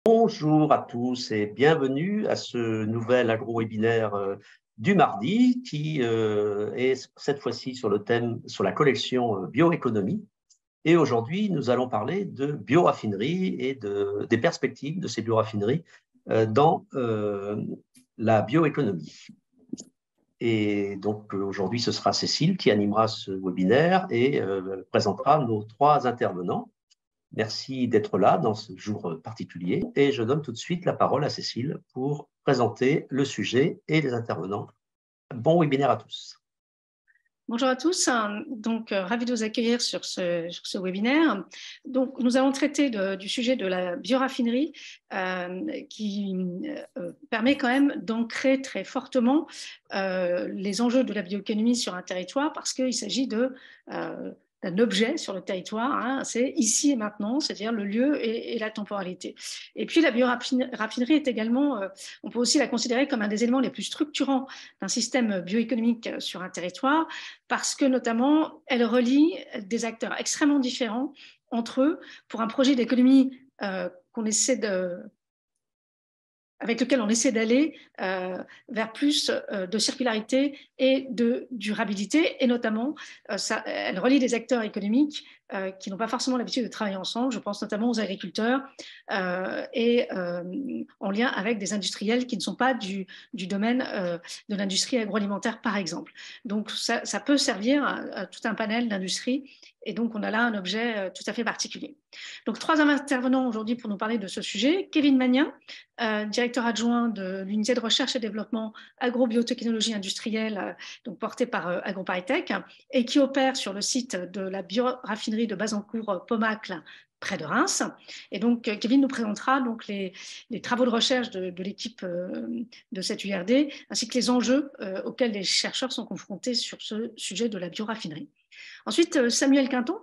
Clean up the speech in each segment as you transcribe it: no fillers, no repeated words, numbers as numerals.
Bonjour à tous et bienvenue à ce nouvel agro-webinaire du mardi qui est cette fois-ci sur le thème, sur la collection bioéconomie. Et aujourd'hui, nous allons parler de bioraffinerie et des perspectives de ces bioraffineries dans la bioéconomie. Et donc aujourd'hui, ce sera Cécile qui animera ce webinaire et présentera nos trois intervenants. Merci d'être là dans ce jour particulier et je donne tout de suite la parole à Cécile pour présenter le sujet et les intervenants. Bon webinaire à tous. Bonjour à tous, donc ravi de vous accueillir sur ce webinaire. Donc, nous allons traiter du sujet de la bioraffinerie qui permet quand même d'ancrer très fortement les enjeux de la bioéconomie sur un territoire parce qu'il s'agit d'un objet sur le territoire, hein, c'est ici et maintenant, c'est-à-dire le lieu et la temporalité. Et puis la bioraffinerie est également, on peut aussi la considérer comme un des éléments les plus structurants d'un système bioéconomique sur un territoire, parce que notamment, elle relie des acteurs extrêmement différents entre eux pour un projet d'économie avec lequel on essaie d'aller vers plus de circularité et de durabilité. Et notamment, elle relie des acteurs économiques qui n'ont pas forcément l'habitude de travailler ensemble. Je pense notamment aux agriculteurs et en lien avec des industriels qui ne sont pas du domaine de l'industrie agroalimentaire, par exemple. Donc, ça peut servir à tout un panel d'industries. Et donc, on a là un objet tout à fait particulier. Donc, trois intervenants aujourd'hui pour nous parler de ce sujet. Kevin Magnin, directeur adjoint de l'unité de recherche et développement agrobiotechnologie industrielle, donc portée par AgroParisTech, et qui opère sur le site de la bioraffinerie de Bazancourt-Pomacle, près de Reims. Et donc, Kevin nous présentera donc les travaux de recherche de l'équipe de cette URD, ainsi que les enjeux auxquels les chercheurs sont confrontés sur ce sujet de la bioraffinerie. Ensuite, Samuel Quinton,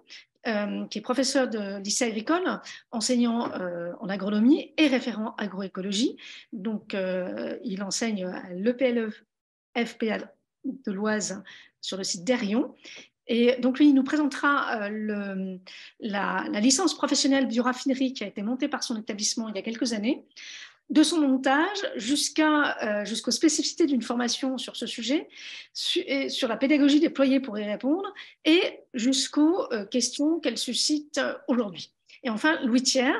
qui est professeur de lycée agricole, enseignant en agronomie et référent agroécologie. Donc, il enseigne à l'EPLE FPA de l'Oise sur le site d'Erion. Et donc, lui, il nous présentera la licence professionnelle bioraffinerie qui a été montée par son établissement il y a quelques années, de son montage jusqu'aux spécificités d'une formation sur ce sujet, sur la pédagogie déployée pour y répondre, et jusqu'aux questions qu'elle suscite aujourd'hui. Et enfin, Louis Thiers,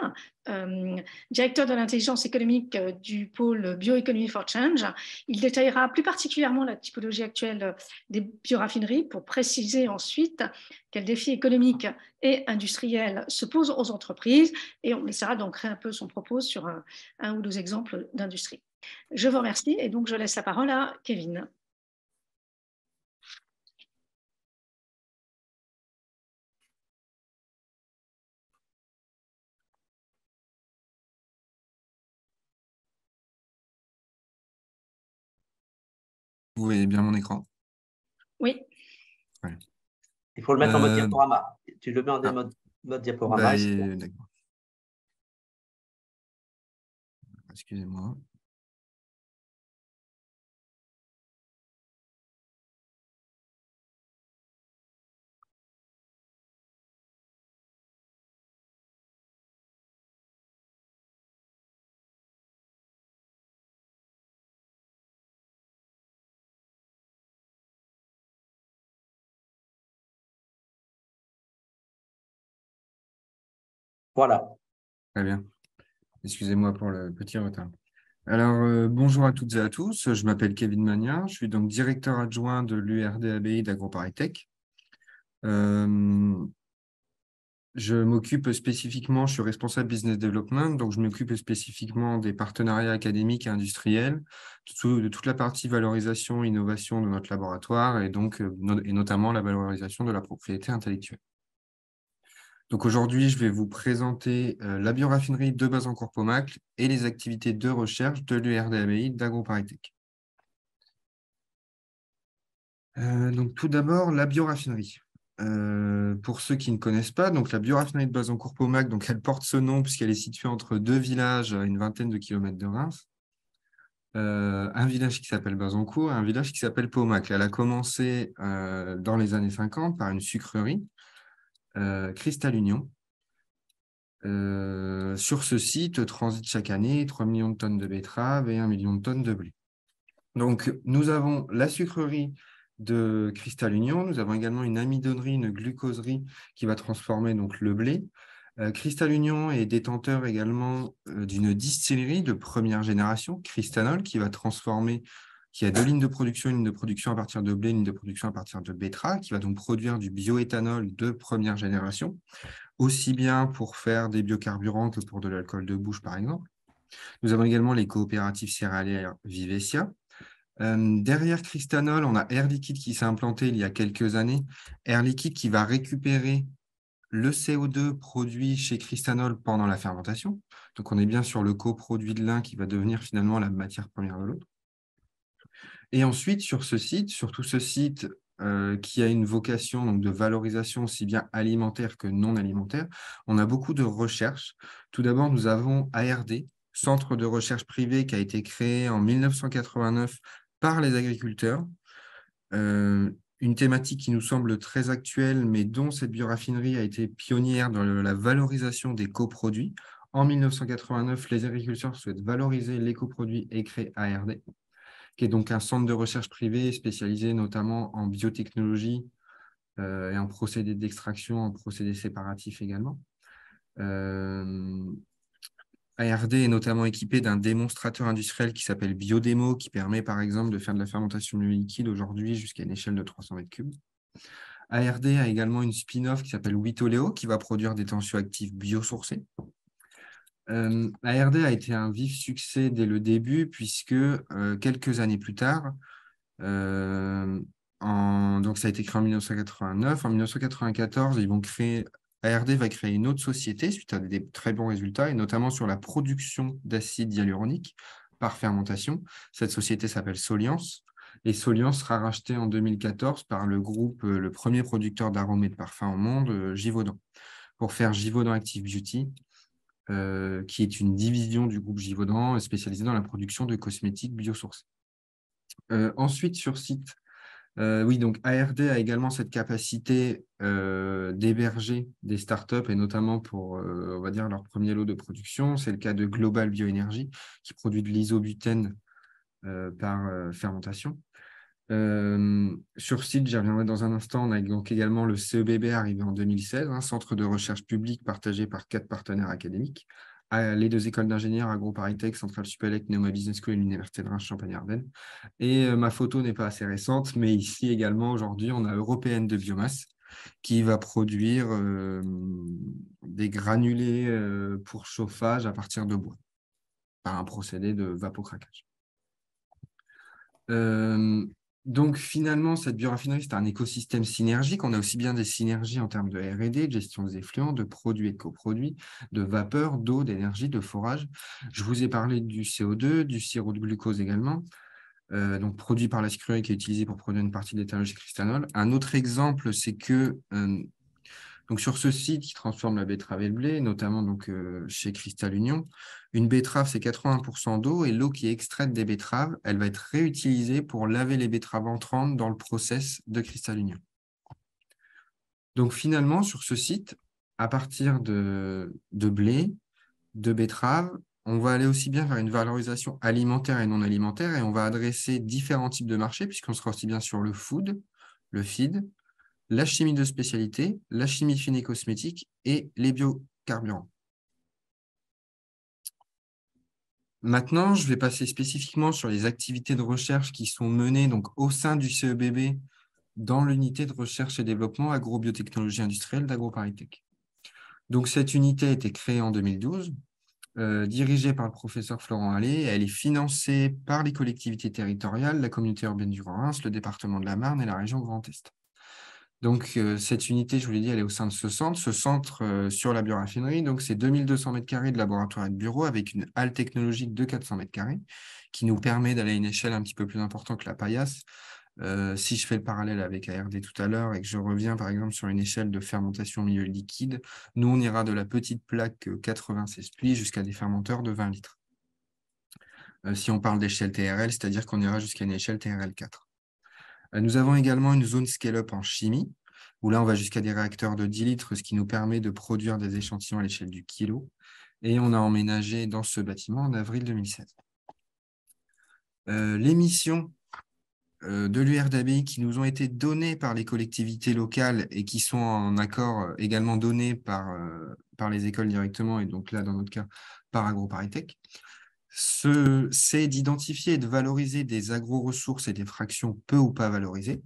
directeur de l'intelligence économique du pôle Bioeconomy for Change, il détaillera plus particulièrement la typologie actuelle des bioraffineries pour préciser ensuite quels défis économiques et industriels se posent aux entreprises, et on essaiera d'ancrer un peu son propos sur un ou deux exemples d'industrie. Je vous remercie et donc je laisse la parole à Kevin. Vous voyez bien mon écran? Oui. Ouais. Il faut le mettre en mode diaporama. Tu le mets en mode diaporama. D'accord. Excusez-moi. Voilà. Très bien. Excusez-moi pour le petit retard. Alors, bonjour à toutes et à tous. Je m'appelle Kevin Magnin. Je suis donc directeur adjoint de l'URD ABI d'AgroParisTech. Je m'occupe spécifiquement, je suis responsable business development, donc je m'occupe spécifiquement des partenariats académiques et industriels, de toute la partie valorisation, innovation de notre laboratoire et donc et notamment la valorisation de la propriété intellectuelle. Donc aujourd'hui, je vais vous présenter la bioraffinerie de Bazancourt-Pomacle et les activités de recherche de l'URD-ABI d'AgroParisTech. Donc tout d'abord, la bioraffinerie. Pour ceux qui ne connaissent pas, donc la bioraffinerie de Bazancourt-Pomacle, donc elle porte ce nom puisqu'elle est située entre deux villages à une vingtaine de kilomètres de Reims. Un village qui s'appelle Bazancourt et un village qui s'appelle Pomacle. Elle a commencé dans les années 50 par une sucrerie, Cristal Union. Sur ce site, transitent chaque année 3 millions de tonnes de betteraves et 1 million de tonnes de blé. Donc, nous avons la sucrerie de Cristal Union. Nous avons également une amidonnerie, une glucoserie qui va transformer donc, le blé. Cristal Union est détenteur également d'une distillerie de première génération, Cristanol, qui va transformer, qui a 2 lignes de production, une ligne de production à partir de blé, une ligne de production à partir de betterave, qui va donc produire du bioéthanol de première génération, aussi bien pour faire des biocarburants que pour de l'alcool de bouche, par exemple. Nous avons également les coopératives céréalières Vivesia. Derrière Cristanol, on a Air Liquide qui s'est implanté il y a quelques années. Air Liquide qui va récupérer le CO2 produit chez Cristanol pendant la fermentation. Donc, on est bien sur le coproduit de l'un qui va devenir finalement la matière première de l'autre. Et ensuite, sur tout ce site qui a une vocation donc, de valorisation aussi bien alimentaire que non alimentaire, on a beaucoup de recherches. Tout d'abord, nous avons ARD, Centre de recherche privé qui a été créé en 1989 par les agriculteurs. Une thématique qui nous semble très actuelle, mais dont cette bioraffinerie a été pionnière dans la valorisation des coproduits. En 1989, les agriculteurs souhaitent valoriser les coproduits et créent ARD, qui est donc un centre de recherche privé spécialisé notamment en biotechnologie et en procédés d'extraction, en procédés séparatifs également. ARD est notamment équipé d'un démonstrateur industriel qui s'appelle Biodémo, qui permet par exemple de faire de la fermentation liquide aujourd'hui jusqu'à une échelle de 300 mètres cubes. ARD a également une spin-off qui s'appelle Witoléo, qui va produire des tensioactifs biosourcés. ARD a été un vif succès dès le début, puisque quelques années plus tard, donc ça a été créé en 1989, en 1994, ARD va créer une autre société suite à des très bons résultats, et notamment sur la production d'acide hyaluronique par fermentation. Cette société s'appelle Soliance, et Soliance sera rachetée en 2014 par le groupe, le premier producteur d'arômes et de parfums au monde, Givaudan, pour faire Givaudan Active Beauty, qui est une division du groupe Givaudan spécialisée dans la production de cosmétiques biosourcés. Ensuite, sur site, oui, donc ARD a également cette capacité d'héberger des startups, et notamment pour, on va dire, leur premier lot de production. C'est le cas de Global Bioénergie, qui produit de l'isobutène par fermentation. Sur site, j'y reviendrai dans un instant, on a donc également le CEBB arrivé en 2016, un centre de recherche publique partagé par 4 partenaires académiques, les 2 écoles d'ingénieurs, AgroParisTech, Centrale Supélec, Neoma Business School et l'Université de Reims Champagne-Ardenne. Et ma photo n'est pas assez récente, mais ici également, aujourd'hui, on a Européenne de biomasse qui va produire des granulés pour chauffage à partir de bois, par un procédé de vapocraquage. Donc, finalement, cette bioraffinerie, c'est un écosystème synergique. On a aussi bien des synergies en termes de R&D, de gestion des effluents, de produits et de coproduits, de vapeur, d'eau, d'énergie, de forage. Je vous ai parlé du CO2, du sirop de glucose également, donc produit par la sucrerie qui est utilisé pour produire une partie de l'éthanol chez Cristanol. Un autre exemple, c'est que donc sur ce site qui transforme la betterave et le blé, notamment donc, chez Cristal Union, une betterave, c'est 80% d'eau, et l'eau qui est extraite des betteraves, elle va être réutilisée pour laver les betteraves entrantes dans le process de Cristal Union. Donc finalement, sur ce site, à partir de blé, de betterave, on va aller aussi bien vers une valorisation alimentaire et non alimentaire, et on va adresser différents types de marchés, puisqu'on sera aussi bien sur le food, le feed, la chimie de spécialité, la chimie fine et cosmétique et les biocarburants. Maintenant, je vais passer spécifiquement sur les activités de recherche qui sont menées donc, au sein du CEBB dans l'unité de recherche et développement agrobiotechnologie industrielle d'AgroParisTech. Donc, cette unité a été créée en 2012, dirigée par le professeur Florent Allais. Elle est financée par les collectivités territoriales, la communauté urbaine du Grand Reims, le département de la Marne et la région Grand Est. Donc, cette unité, je vous l'ai dit, elle est au sein de ce centre sur la bioraffinerie. Donc, c'est 2200 m² de laboratoire et de bureau avec une halle technologique de 400 m² qui nous permet d'aller à une échelle un petit peu plus importante que la paillasse. Si je fais le parallèle avec ARD tout à l'heure et que je reviens, par exemple, sur une échelle de fermentation milieu liquide, nous, on ira de la petite plaque 96 plis jusqu'à des fermenteurs de 20 litres. Si on parle d'échelle TRL, c'est-à-dire qu'on ira jusqu'à une échelle TRL 4. Nous avons également une zone scale-up en chimie, où là, on va jusqu'à des réacteurs de 10 litres, ce qui nous permet de produire des échantillons à l'échelle du kilo. Et on a emménagé dans ce bâtiment en avril 2016. Les missions de l'URDABI qui nous ont été données par les collectivités locales et qui sont en accord également données par les écoles directement, et donc là, dans notre cas, par AgroParisTech, c'est d'identifier et de valoriser des agro-ressources et des fractions peu ou pas valorisées.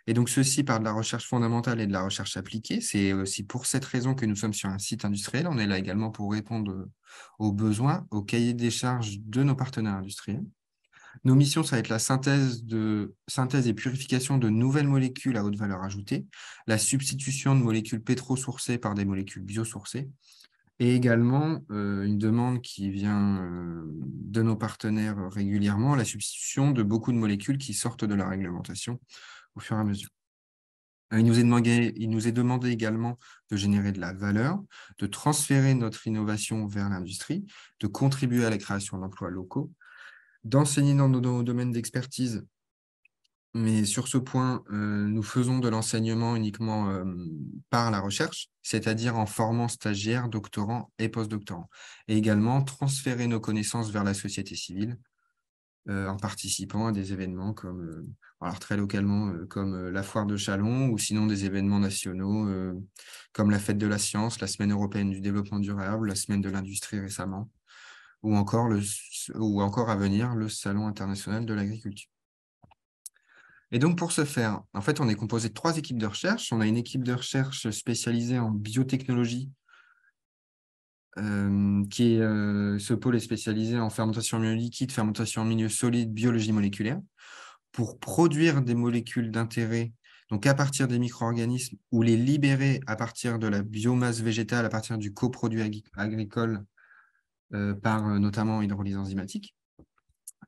Et donc, ceci par de la recherche fondamentale et de la recherche appliquée. C'est aussi pour cette raison que nous sommes sur un site industriel. On est là également pour répondre aux besoins, aux cahiers des charges de nos partenaires industriels. Nos missions, ça va être la synthèse et purification de nouvelles molécules à haute valeur ajoutée, la substitution de molécules pétro-sourcées par des molécules biosourcées, et également une demande qui vient de nos partenaires régulièrement, la substitution de beaucoup de molécules qui sortent de la réglementation au fur et à mesure. Il nous est demandé également de générer de la valeur, de transférer notre innovation vers l'industrie, de contribuer à la création d'emplois locaux, d'enseigner dans nos domaines d'expertise. Mais sur ce point, nous faisons de l'enseignement uniquement par la recherche, c'est-à-dire en formant stagiaires, doctorants et postdoctorants. Et également transférer nos connaissances vers la société civile en participant à des événements comme, alors très localement, comme la foire de Châlons, ou sinon des événements nationaux comme la fête de la science, la semaine européenne du développement durable, la semaine de l'industrie récemment, ou encore à venir le Salon international de l'agriculture. Et donc, pour ce faire, en fait, on est composé de 3 équipes de recherche. On a une équipe de recherche spécialisée en biotechnologie, ce pôle est spécialisé en fermentation en milieu liquide, fermentation en milieu solide, biologie moléculaire, pour produire des molécules d'intérêt, donc à partir des micro-organismes, ou les libérer à partir de la biomasse végétale, à partir du coproduit agricole, par notamment hydrolyse enzymatique.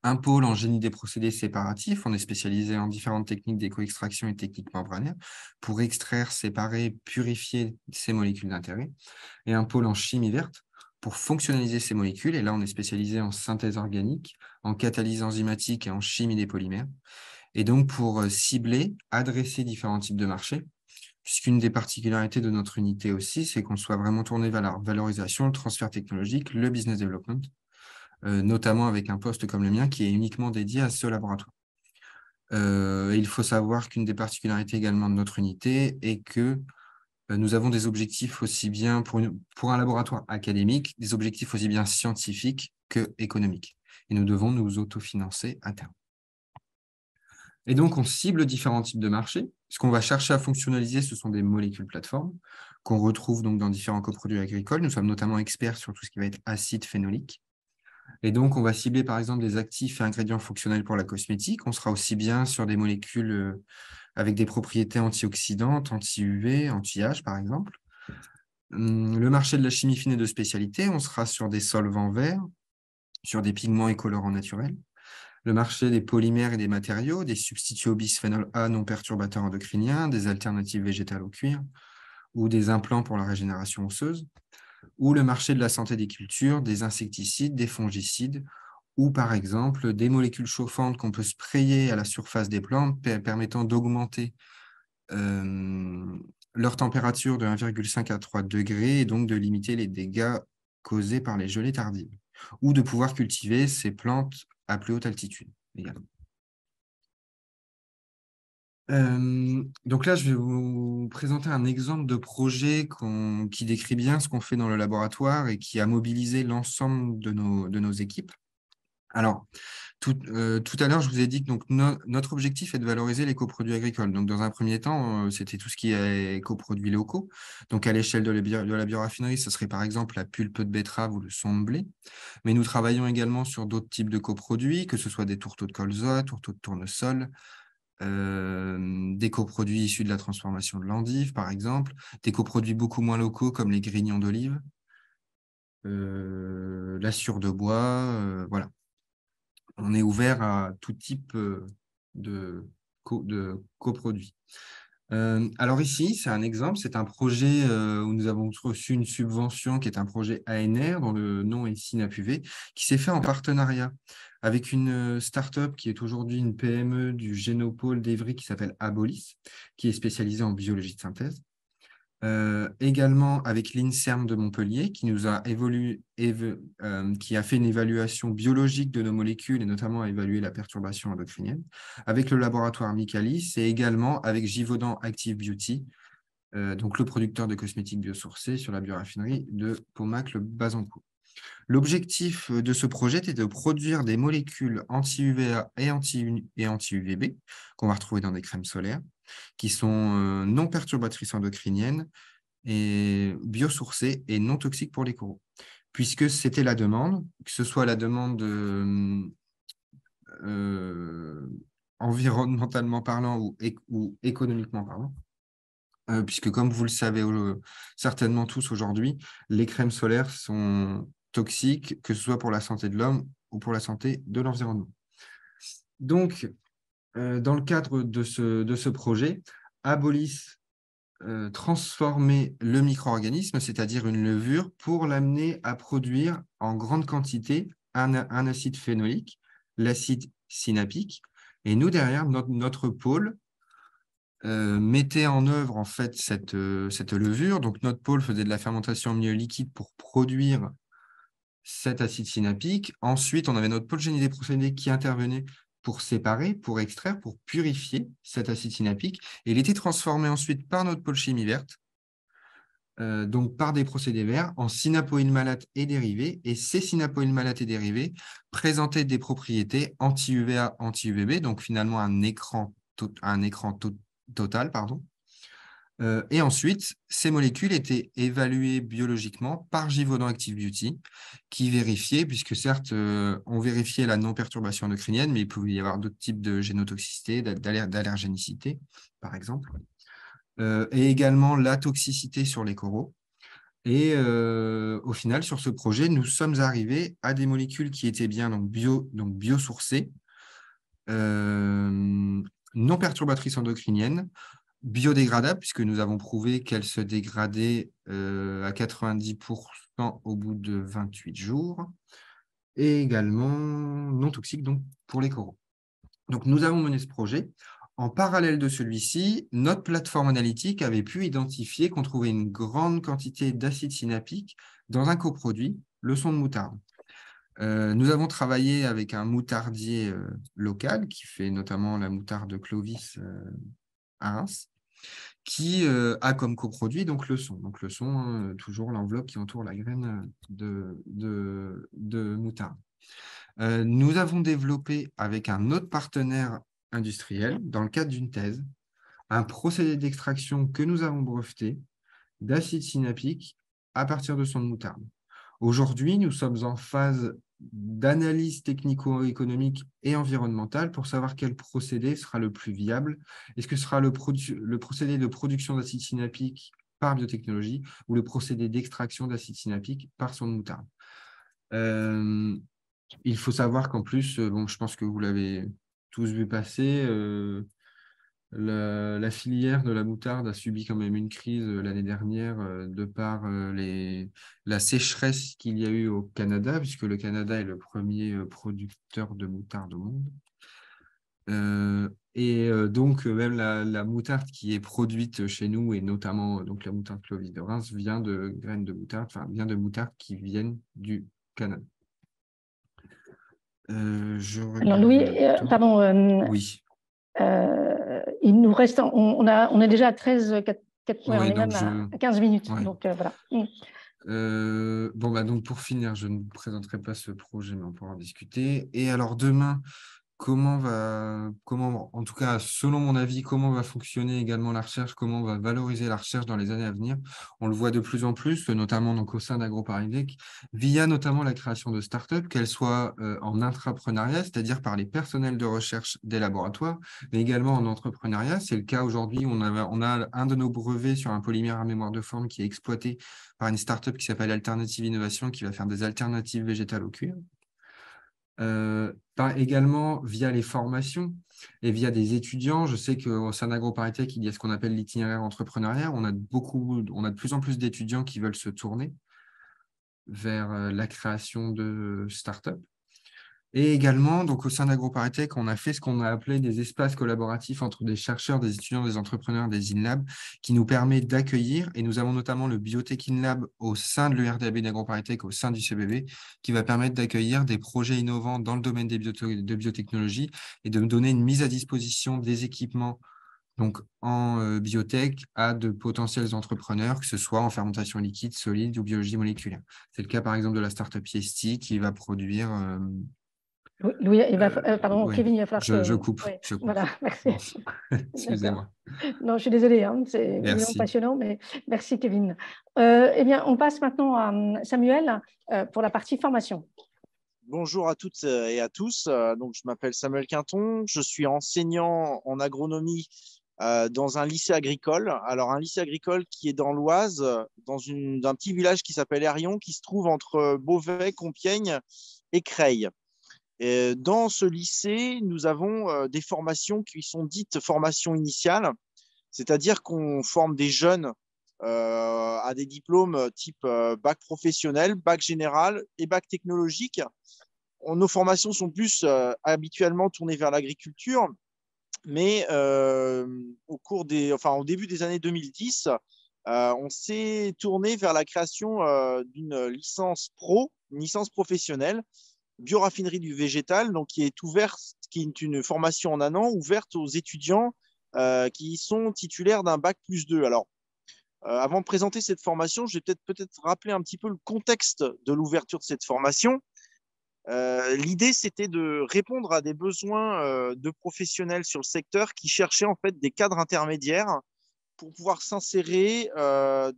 Un pôle en génie des procédés séparatifs, on est spécialisé en différentes techniques d'éco-extraction et techniques membranaires pour extraire, séparer, purifier ces molécules d'intérêt. Et un pôle en chimie verte pour fonctionnaliser ces molécules. Et là, on est spécialisé en synthèse organique, en catalyse enzymatique et en chimie des polymères. Et donc, pour cibler, adresser différents types de marchés, puisqu'une des particularités de notre unité aussi, c'est qu'on soit vraiment tourné vers la valorisation, le transfert technologique, le business development, notamment avec un poste comme le mien qui est uniquement dédié à ce laboratoire. Il faut savoir qu'une des particularités également de notre unité est que nous avons des objectifs aussi bien, pour un laboratoire académique, des objectifs aussi bien scientifiques que économiques. Et nous devons nous autofinancer à terme. Et donc, on cible différents types de marchés. Ce qu'on va chercher à fonctionnaliser, ce sont des molécules plateformes qu'on retrouve donc dans différents coproduits agricoles. Nous sommes notamment experts sur tout ce qui va être acide phénolique. Et donc, on va cibler par exemple des actifs et ingrédients fonctionnels pour la cosmétique. On sera aussi bien sur des molécules avec des propriétés antioxydantes, anti-UV, anti-âge par exemple. Le marché de la chimie fine et de spécialité, on sera sur des solvants verts, sur des pigments et colorants naturels. Le marché des polymères et des matériaux, des substituts au bisphénol A non perturbateurs endocriniens, des alternatives végétales au cuir ou des implants pour la régénération osseuse. Ou le marché de la santé des cultures, des insecticides, des fongicides, ou par exemple des molécules chauffantes qu'on peut sprayer à la surface des plantes permettant d'augmenter leur température de 1,5 à 3 degrés et donc de limiter les dégâts causés par les gelées tardives, ou de pouvoir cultiver ces plantes à plus haute altitude également. Donc là, je vais vous présenter un exemple de projet qui décrit bien ce qu'on fait dans le laboratoire et qui a mobilisé l'ensemble de nos équipes. Alors, tout à l'heure, je vous ai dit que donc, notre objectif est de valoriser les coproduits agricoles. Donc, dans un premier temps, c'était tout ce qui est coproduits locaux. Donc, à l'échelle de la bioraffinerie, ce serait par exemple la pulpe de betterave ou le son de blé. Mais nous travaillons également sur d'autres types de coproduits, que ce soit des tourteaux de colza, tourteaux de tournesol, des coproduits issus de la transformation de l'endive, par exemple, des coproduits beaucoup moins locaux comme les grignons d'olive, la sciure de bois, voilà. On est ouvert à tout type de coproduits. Alors ici, c'est un exemple, c'est un projet où nous avons reçu une subvention qui est un projet ANR, dont le nom est SINAPUV, qui s'est fait en partenariat avec une start-up qui est aujourd'hui une PME du Génopôle d'Evry qui s'appelle Abolis, qui est spécialisée en biologie de synthèse. Également avec l'INSERM de Montpellier, qui nous a qui a fait une évaluation biologique de nos molécules et notamment a évalué la perturbation endocrinienne, avec le laboratoire Micalis et également avec Givaudan Active Beauty, donc le producteur de cosmétiques biosourcés sur la bioraffinerie de Paumac-le-Bazancourt. L'objectif de ce projet était de produire des molécules anti-UVA et anti-UVB qu'on va retrouver dans des crèmes solaires, qui sont non perturbatrices endocriniennes et biosourcées et non toxiques pour les coraux. Puisque c'était la demande, que ce soit la demande environnementalement parlant ou économiquement parlant, puisque comme vous le savez certainement tous aujourd'hui, les crèmes solaires sont toxiques, que ce soit pour la santé de l'homme ou pour la santé de l'environnement. Donc, dans le cadre de ce projet, Abolis transformait le micro-organisme, c'est-à-dire une levure, pour l'amener à produire en grande quantité un acide phénolique, l'acide synapique. Et nous, derrière, notre pôle mettait en œuvre en fait cette levure. Donc, notre pôle faisait de la fermentation en milieu liquide pour produire cet acide synapique. Ensuite, on avait notre pôle génie des procédés qui intervenait pour séparer, pour extraire, pour purifier cet acide synapique. Et il était transformé ensuite par notre pôle chimie verte, donc par des procédés verts, en synapoïl malate et dérivés. Et ces synapoïl malate et dérivés présentaient des propriétés anti-UVA, anti-UVB, donc finalement un écran total, pardon. Et ensuite, ces molécules étaient évaluées biologiquement par Givaudan Active Beauty, qui vérifiait, puisque certes, on vérifiait la non-perturbation endocrinienne, mais il pouvait y avoir d'autres types de génotoxicité, d'allergénicité, par exemple, et également la toxicité sur les coraux. Et au final, sur ce projet, nous sommes arrivés à des molécules qui étaient bien biosourcées, non perturbatrices endocriniennes, biodégradables, puisque nous avons prouvé qu'elles se dégradaient à 90% au bout de 28 jours, et également non toxiques donc, pour les coraux. Donc, nous avons mené ce projet. En parallèle de celui-ci, notre plateforme analytique avait pu identifier qu'on trouvait une grande quantité d'acide synapique dans un coproduit, le son de moutarde. Nous avons travaillé avec un moutardier local qui fait notamment la moutarde Clovis à Reims, qui a comme coproduit donc le son. Donc le son, toujours l'enveloppe qui entoure la graine de moutarde. Nous avons développé avec un autre partenaire industriel, dans le cadre d'une thèse, un procédé d'extraction que nous avons breveté d'acide synapique à partir de son de moutarde. Aujourd'hui, nous sommes en phase d'analyse technico-économique et environnementale pour savoir quel procédé sera le plus viable. Est-ce que ce sera le procédé de production d'acide synapique par biotechnologie ou le procédé d'extraction d'acide synapique par son de moutarde. Il faut savoir qu'en plus, je pense que vous l'avez tous vu passer, la filière de la moutarde a subi quand même une crise l'année dernière de par la sécheresse qu'il y a eu au Canada, puisque le Canada est le premier producteur de moutarde au monde. Donc, même la moutarde qui est produite chez nous, et notamment donc, la moutarde Clovis de Reims, vient de graines de moutarde, enfin, vient de moutarde qui viennent du Canada. Alors, Louis, pardon. Oui. Il nous reste, on est déjà à 13, on est même à 15 minutes. Ouais. Donc, voilà. Donc pour finir, je ne vous présenterai pas ce projet, mais on pourra en discuter. Et alors demain, en tout cas, selon mon avis, comment va fonctionner également la recherche, comment on va valoriser la recherche dans les années à venir. On le voit de plus en plus, notamment donc, au sein d'AgroParisTech, via notamment la création de startups, qu'elles soient en intrapreneuriat, c'est-à-dire par les personnels de recherche des laboratoires, mais également en entrepreneuriat. C'est le cas aujourd'hui, on a un de nos brevets sur un polymère à mémoire de forme qui est exploité par une startup qui s'appelle Alternative Innovation, qui va faire des alternatives végétales au cuir. Également via les formations et via des étudiants. Je sais qu'au sein d'AgroParisTech, il y a ce qu'on appelle l'itinéraire entrepreneuriat. On a de plus en plus d'étudiants qui veulent se tourner vers la création de startups. Et également, donc, au sein d'AgroParisTech, on a fait ce qu'on a appelé des espaces collaboratifs entre des chercheurs, des étudiants, des entrepreneurs, des InLab, qui nous permet d'accueillir, et nous avons notamment le Biotech InLab au sein de l'ERDAB d'AgroParisTech, au sein du CBB, qui va permettre d'accueillir des projets innovants dans le domaine de biotechnologie et de me donner une mise à disposition des équipements donc en biotech à de potentiels entrepreneurs, que ce soit en fermentation liquide, solide ou biologie moléculaire. C'est le cas par exemple de la startup Yesti qui va produire Louis, pardon, oui, Kevin, il va falloir je que… coupe, Oui, je coupe. voilà, merci. Bon, D'accord. excusez-moi. Non, je suis désolée, hein, c'est évidemment Merci. passionnant, mais merci, Kevin. Eh bien, on passe maintenant à Samuel pour la partie formation. Bonjour à toutes et à tous. Donc, je m'appelle Samuel Quinton. Je suis enseignant en agronomie dans un lycée agricole. Alors, un lycée agricole qui est dans l'Oise, dans un petit village qui s'appelle Herion, qui se trouve entre Beauvais, Compiègne et Creil. Et dans ce lycée, nous avons des formations qui sont dites formations initiales, c'est-à-dire qu'on forme des jeunes à des diplômes type bac professionnel, bac général et bac technologique. Nos formations sont plus habituellement tournées vers l'agriculture, mais au début des années 2010, on s'est tourné vers la création d'une licence pro, une licence professionnelle, bioraffinerie du végétal, donc qui est ouverte, qui est une formation en un an ouverte aux étudiants qui sont titulaires d'un bac+2. Alors, avant de présenter cette formation, je vais peut-être rappeler un petit peu le contexte de l'ouverture de cette formation. L'idée, c'était de répondre à des besoins de professionnels sur le secteur qui cherchaient en fait des cadres intermédiaires pour pouvoir s'insérer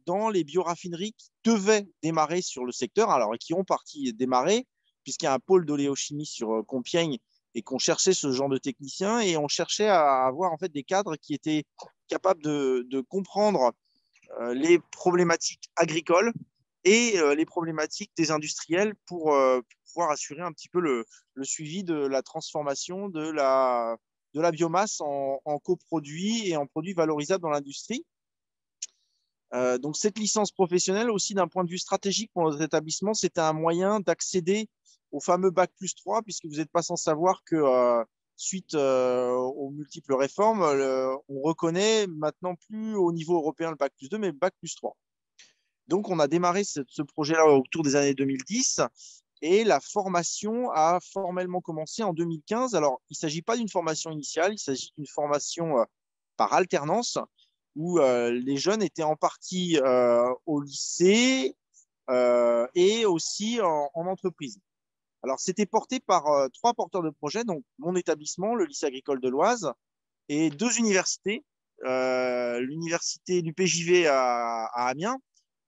dans les bioraffineries qui devaient démarrer sur le secteur, alors qui ont parti démarrer, puisqu'il y a un pôle d'oléochimie sur Compiègne et qu'on cherchait ce genre de techniciens et on cherchait à avoir en fait des cadres qui étaient capables de comprendre les problématiques agricoles et les problématiques des industriels pour pouvoir assurer un petit peu le suivi de la transformation de la biomasse en coproduits et en produits valorisables dans l'industrie. Donc cette licence professionnelle aussi d'un point de vue stratégique pour notre établissement, c'était un moyen d'accéder au fameux bac+3, puisque vous n'êtes pas sans savoir que suite aux multiples réformes, on reconnaît maintenant plus au niveau européen le bac+2, mais le bac+3. Donc, on a démarré ce projet-là autour des années 2010 et la formation a formellement commencé en 2015. Alors, il ne s'agit pas d'une formation initiale, il s'agit d'une formation par alternance où les jeunes étaient en partie au lycée et aussi en entreprise. Alors, c'était porté par 3 porteurs de projets, donc mon établissement, le lycée agricole de l'Oise, et 2 universités, l'université du PJV à Amiens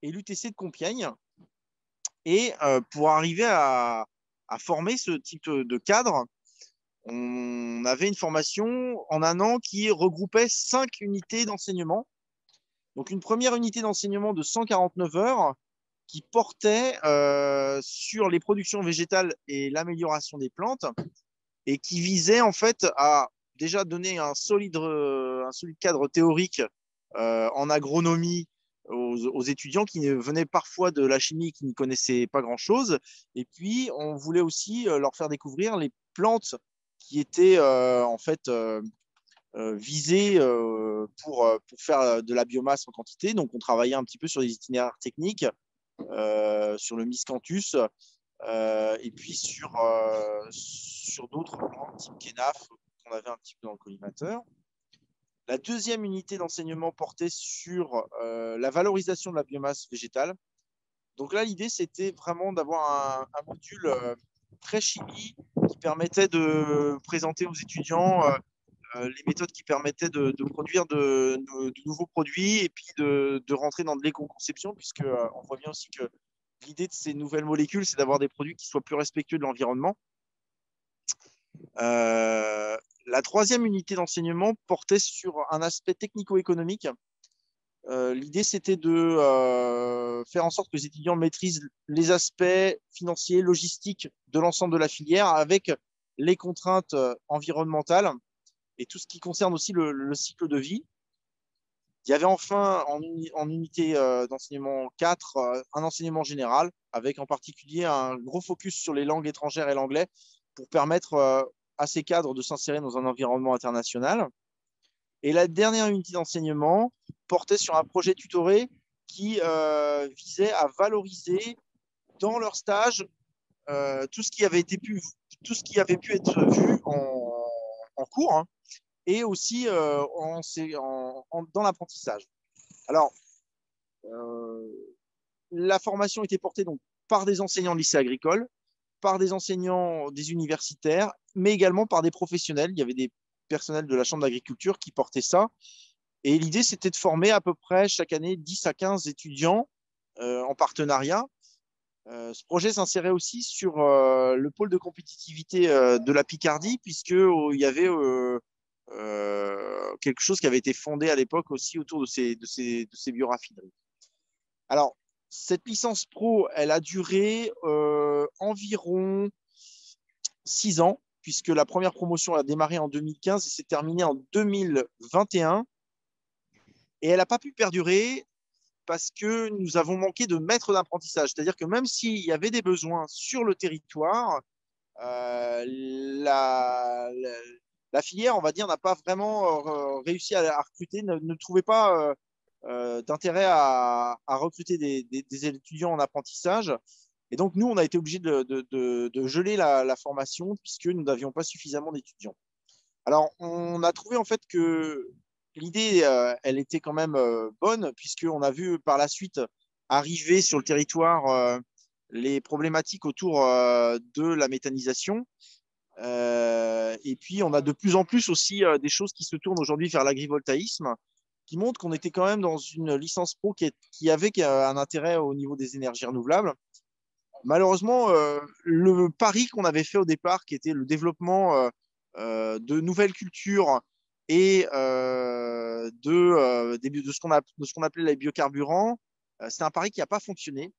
et l'UTC de Compiègne. Et pour arriver à former ce type de cadre, on avait une formation en un an qui regroupait 5 unités d'enseignement. Donc, une première unité d'enseignement de 149 heures qui portait sur les productions végétales et l'amélioration des plantes et qui visait en fait à déjà donner un solide cadre théorique en agronomie aux étudiants qui venaient parfois de la chimie et qui ne connaissaient pas grand-chose. Et puis, on voulait aussi leur faire découvrir les plantes qui étaient en fait visées pour faire de la biomasse en quantité. Donc, on travaillait un petit peu sur des itinéraires techniques, sur le miscanthus, et puis sur d'autres plantes type Kenaf qu'on avait un petit peu dans le collimateur. La deuxième unité d'enseignement portait sur la valorisation de la biomasse végétale. Donc là, l'idée, c'était vraiment d'avoir un module très chimie qui permettait de présenter aux étudiants les méthodes qui permettaient de produire de nouveaux produits et puis de rentrer dans de l'éco-conception, puisqu'on voit bien aussi que l'idée de ces nouvelles molécules, c'est d'avoir des produits qui soient plus respectueux de l'environnement. La troisième unité d'enseignement portait sur un aspect technico-économique. L'idée, c'était de faire en sorte que les étudiants maîtrisent les aspects financiers, logistiques de l'ensemble de la filière avec les contraintes environnementales et tout ce qui concerne aussi le cycle de vie. Il y avait enfin en unité d'enseignement 4 un enseignement général avec en particulier un gros focus sur les langues étrangères et l'anglais pour permettre à ces cadres de s'insérer dans un environnement international. Et la dernière unité d'enseignement portait sur un projet tutoré qui visait à valoriser dans leur stage tout ce qui avait pu être vu en cours, hein, et aussi dans l'apprentissage. Alors, la formation était portée donc par des enseignants de lycée agricole, par des enseignants des universitaires, mais également par des professionnels. Il y avait des personnels de la Chambre d'agriculture qui portaient ça. Et l'idée, c'était de former à peu près chaque année 10 à 15 étudiants en partenariat. Ce projet s'insérait aussi sur le pôle de compétitivité de la Picardie, puisqu'il y avait quelque chose qui avait été fondé à l'époque aussi autour de ces bioraffineries. Alors, cette licence pro, elle a duré environ 6 ans, puisque la première promotion a démarré en 2015 et s'est terminée en 2021. Et elle n'a pas pu perdurer parce que nous avons manqué de maîtres d'apprentissage. C'est-à-dire que même s'il y avait des besoins sur le territoire, la filière, on va dire, n'a pas vraiment réussi à recruter, ne trouvait pas d'intérêt à recruter des étudiants en apprentissage. Et donc, nous, on a été obligés de geler la formation puisque nous n'avions pas suffisamment d'étudiants. Alors, on a trouvé en fait que l'idée, elle était quand même bonne, puisqu'on a vu par la suite arriver sur le territoire les problématiques autour de la méthanisation. Et puis, on a de plus en plus aussi des choses qui se tournent aujourd'hui vers l'agrivoltaïsme, qui montrent qu'on était quand même dans une licence pro qui avait un intérêt au niveau des énergies renouvelables. Malheureusement, le pari qu'on avait fait au départ, qui était le développement de nouvelles cultures et de ce qu'on appelait les biocarburants, c'est un pari qui n'a pas fonctionné,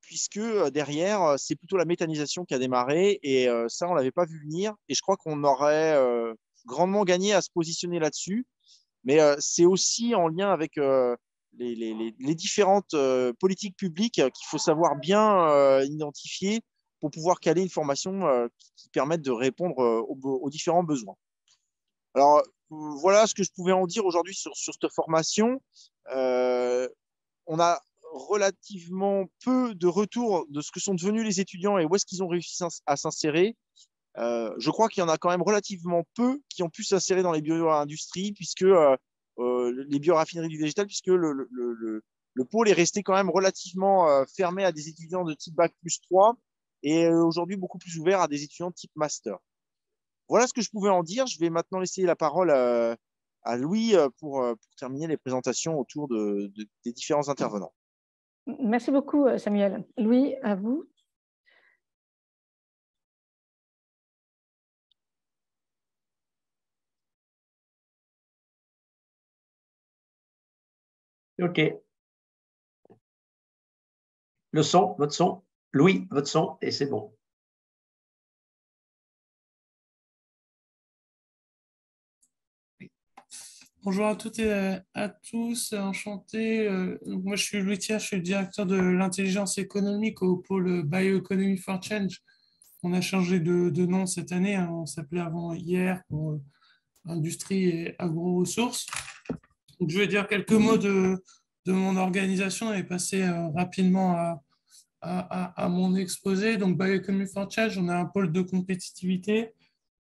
puisque derrière, c'est plutôt la méthanisation qui a démarré, et ça, on ne l'avait pas vu venir, et je crois qu'on aurait grandement gagné à se positionner là-dessus, mais c'est aussi en lien avec les différentes politiques publiques qu'il faut savoir bien identifier pour pouvoir caler une formation qui permette de répondre aux différents besoins. Alors, voilà ce que je pouvais en dire aujourd'hui sur cette formation. On a relativement peu de retours de ce que sont devenus les étudiants et où est-ce qu'ils ont réussi à s'insérer. Je crois qu'il y en a quand même relativement peu qui ont pu s'insérer dans les bio-industries, puisque les bioraffineries du végétal, puisque le pôle est resté quand même relativement fermé à des étudiants de type Bac+3 et aujourd'hui beaucoup plus ouvert à des étudiants de type master. Voilà ce que je pouvais en dire. Je vais maintenant laisser la parole à Louis pour terminer les présentations autour des différents intervenants. Merci beaucoup, Samuel. Louis, à vous. OK. Le son, votre son. Louis, votre son, et c'est bon. Bonjour à toutes et à tous, enchanté. Moi, je suis Louis Thiers, je suis le directeur de l'intelligence économique au pôle Bioeconomy for Change. On a changé de nom cette année, hein. On s'appelait avant IR pour Industrie et Agro-Ressources. Donc, je vais dire quelques mots de mon organisation et passer rapidement à mon exposé. Donc, Bioeconomy for Change, on a un pôle de compétitivité.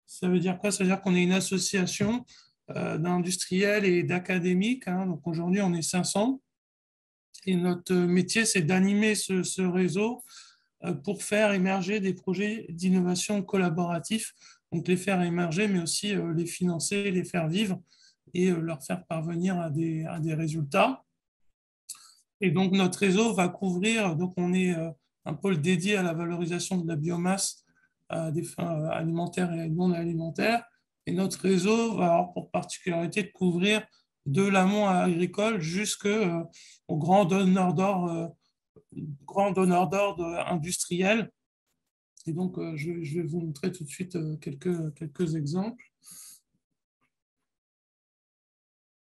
Ça veut dire quoi? Ça veut dire qu'on est une association d'industriels et d'académiques, hein. Donc aujourd'hui, on est 500. Et notre métier, c'est d'animer ce réseau pour faire émerger des projets d'innovation collaboratifs. Donc les faire émerger, mais aussi les financer, les faire vivre et leur faire parvenir à des résultats. Et donc notre réseau va couvrir, donc on est un pôle dédié à la valorisation de la biomasse à des fins alimentaires et non alimentaires. Et notre réseau va avoir pour particularité de couvrir de l'amont agricole jusqu'au grand donneur d'ordre industriel. Et donc, je vais vous montrer tout de suite quelques exemples.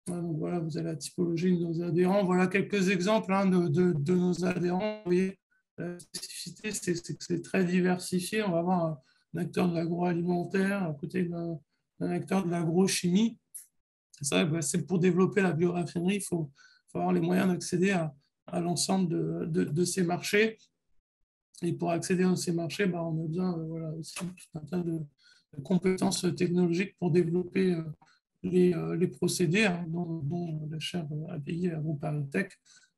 Donc voilà, vous avez la typologie de nos adhérents. Voilà quelques exemples hein, de nos adhérents. Vous voyez, la spécificité, c'est que c'est très diversifié. On va avoir acteur de l'agroalimentaire, à côté d'un acteur de l'agrochimie. C'est vrai, c'est pour développer la bioraffinerie, il faut avoir les moyens d'accéder à l'ensemble de ces marchés. Et pour accéder à ces marchés, on a besoin aussi tout un tas de compétences technologiques pour développer les procédés, dont la chaire API et AgroParisTech.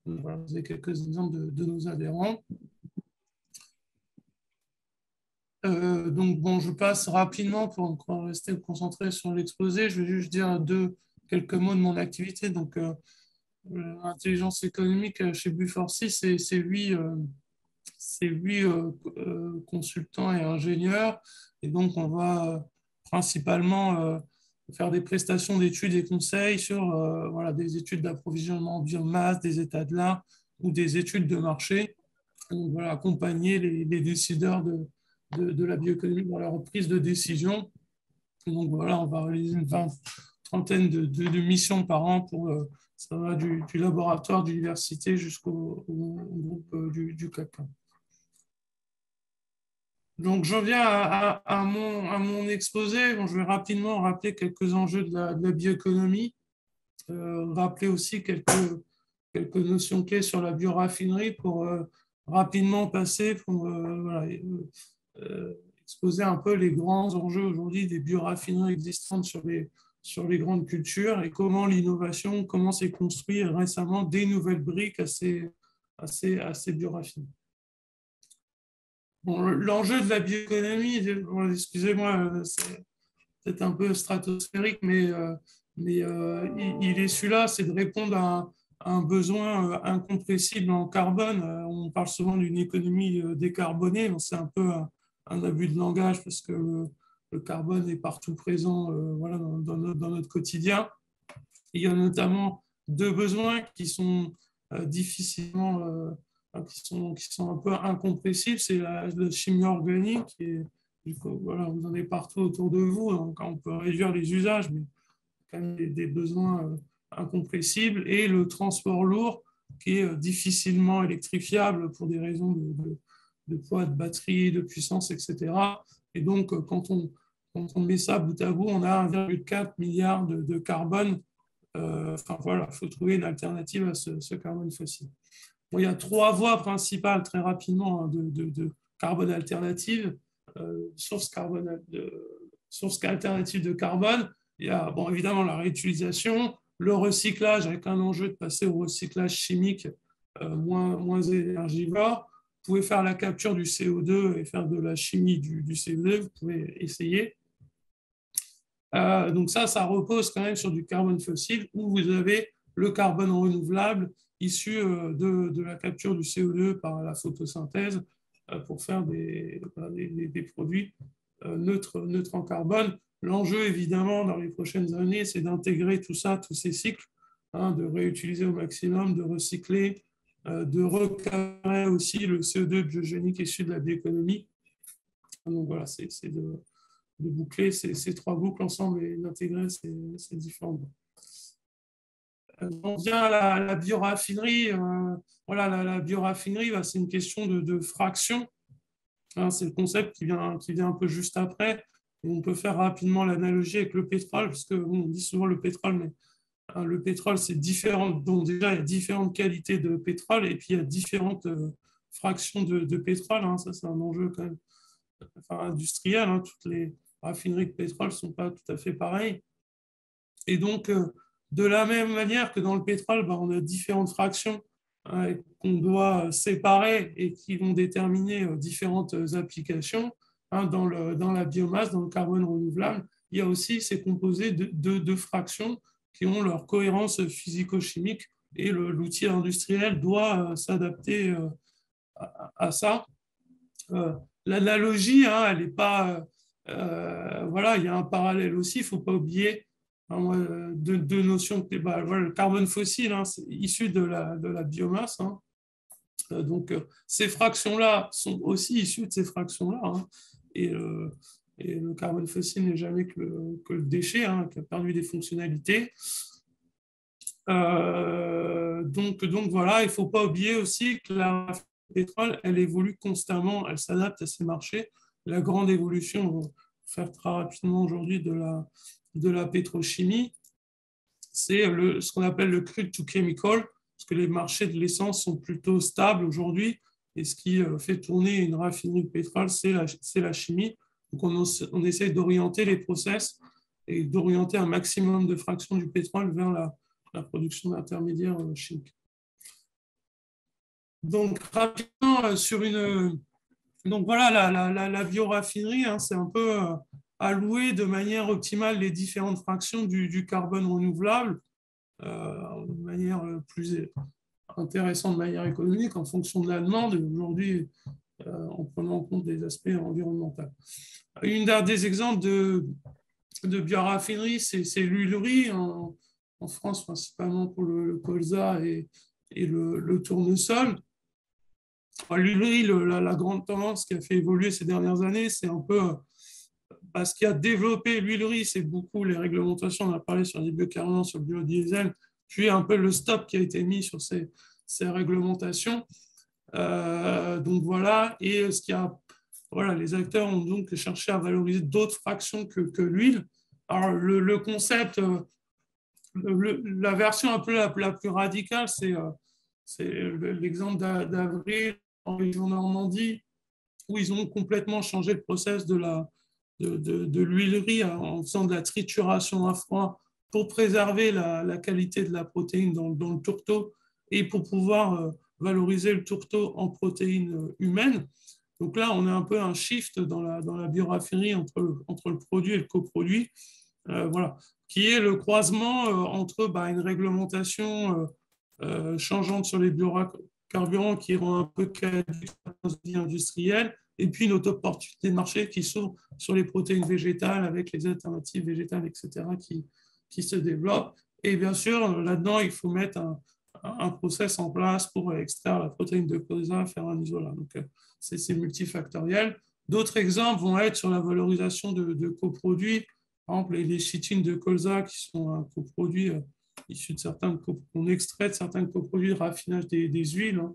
Voilà, vous avez quelques exemples de nos adhérents. Donc, bon, je passe rapidement pour rester concentré sur l'exposé. Je vais juste dire quelques mots de mon activité. Donc, l'intelligence économique chez Buforcy, c'est 8 consultants et ingénieurs. Et donc, on va principalement faire des prestations d'études et conseils sur des études d'approvisionnement en biomasse, des états de l'art ou des études de marché. Donc, voilà, accompagner les décideurs de la bioéconomie dans leur prise de décision. Et donc, voilà, on va réaliser une trentaine de missions par an pour ça va du laboratoire d'université jusqu'au groupe du CAC. Donc, je viens à mon exposé. Bon, je vais rapidement rappeler quelques enjeux de la bioéconomie, rappeler aussi quelques notions clés sur la bioraffinerie pour rapidement passer pour exposer un peu les grands enjeux aujourd'hui des bioraffineries existantes sur les grandes cultures et comment l'innovation, comment s'est construit récemment des nouvelles briques à ces bioraffineries. Bon, l'enjeu de la bioéconomie, excusez-moi, c'est peut-être un peu stratosphérique, mais il est celui-là, c'est de répondre à un besoin incompressible en carbone. On parle souvent d'une économie décarbonée, c'est un peu un abus de langage parce que le carbone est partout présent dans notre quotidien. Il y a notamment deux besoins qui sont difficilement... qui sont un peu incompressibles, c'est la chimie organique. Vous en avez partout autour de vous. Donc, on peut réduire les usages, mais quand même des besoins incompressibles. Et le transport lourd, qui est difficilement électrifiable pour des raisons de poids, de batterie, de puissance, etc. Et donc, quand on met ça bout à bout, on a 1,4 milliard de carbone. Il faut trouver une alternative à ce carbone fossile. Bon, il y a trois voies principales, très rapidement, de carbone alternative, source alternative de carbone. Il y a évidemment la réutilisation, le recyclage avec un enjeu de passer au recyclage chimique moins énergivore. Vous pouvez faire la capture du CO2 et faire de la chimie du CO2, vous pouvez essayer. Donc ça repose quand même sur du carbone fossile où vous avez le carbone renouvelable issu de la capture du CO2 par la photosynthèse pour faire des produits neutres en carbone. L'enjeu, évidemment, dans les prochaines années, c'est d'intégrer tout ça, tous ces cycles, de réutiliser au maximum, de recycler, de recadrer aussi le CO2 biogénique issu de la bioéconomie. Donc voilà, c'est de boucler ces trois boucles ensemble et d'intégrer ces différentes boucles. On vient à la bioraffinerie. La bioraffinerie, c'est une question de fraction. C'est le concept qui vient un peu juste après. Et on peut faire rapidement l'analogie avec le pétrole, parce qu'on dit souvent le pétrole, mais le pétrole, c'est différent. Donc déjà, il y a différentes qualités de pétrole et puis il y a différentes fractions de pétrole. Ça, c'est un enjeu quand même industriel. Toutes les raffineries de pétrole ne sont pas tout à fait pareilles. Et donc, de la même manière que dans le pétrole, on a différentes fractions qu'on doit séparer et qui vont déterminer différentes applications. Dans la biomasse, dans le carbone renouvelable, il y a aussi ces composés de fractions qui ont leur cohérence physico-chimique et l'outil industriel doit s'adapter à ça. L'analogie, elle n'est pas... il y a un parallèle aussi, il ne faut pas oublier deux notions. Le carbone fossile, c'est issu de la biomasse. Donc, ces fractions-là sont aussi issues de ces fractions-là. Et le carbone fossile n'est jamais que le déchet qui a perdu des fonctionnalités. Donc voilà, il ne faut pas oublier aussi que la pétrole, elle évolue constamment, elle s'adapte à ces marchés. la grande évolution, pour faire très rapidement aujourd'hui, de la pétrochimie, c'est ce qu'on appelle le crude to chemical, parce que les marchés de l'essence sont plutôt stables aujourd'hui, et ce qui fait tourner une raffinerie de pétrole, c'est la chimie. Donc on essaie d'orienter les process et d'orienter un maximum de fractions du pétrole vers la production d'intermédiaires chimiques. Donc rapidement, donc voilà, la bioraffinerie, hein, c'est un peu allouer de manière optimale les différentes fractions du carbone renouvelable de manière plus intéressante, de manière économique, en fonction de la demande, et aujourd'hui, en prenant en compte des aspects environnementaux. Une des exemples de bioraffinerie, c'est l'huilerie, en France, principalement pour le colza et le tournesol. L'huilerie, la grande tendance qui a fait évoluer ces dernières années, c'est un peu ce qui a développé l'huilerie, c'est beaucoup les réglementations. On a parlé sur les biocarburants, sur le biodiesel, puis un peu le stop qui a été mis sur ces réglementations. Donc voilà, et les acteurs ont donc cherché à valoriser d'autres fractions que l'huile. Alors le concept, la version un peu la plus radicale, c'est l'exemple d'Avril en région Normandie, où ils ont complètement changé le process de l'huilerie en faisant de la trituration à froid pour préserver la qualité de la protéine dans le tourteau et pour pouvoir valoriser le tourteau en protéines humaines. Donc là, on a un peu un shift dans la bioraffinerie entre le produit et le coproduit, voilà, qui est le croisement entre une réglementation changeante sur les biocarburants qui rend un peu caduque la vie industrielle, et puis une opportunité de marché qui s'ouvre sur les protéines végétales avec les alternatives végétales, etc., qui se développent. Et bien sûr, là-dedans, il faut mettre un process en place pour extraire la protéine de colza, faire un isolat. Donc, c'est multifactoriel. D'autres exemples vont être sur la valorisation de coproduits. Par exemple, les chitines de colza, qui sont un coproduit issu de on extrait de certains coproduits de raffinage des huiles. Hein.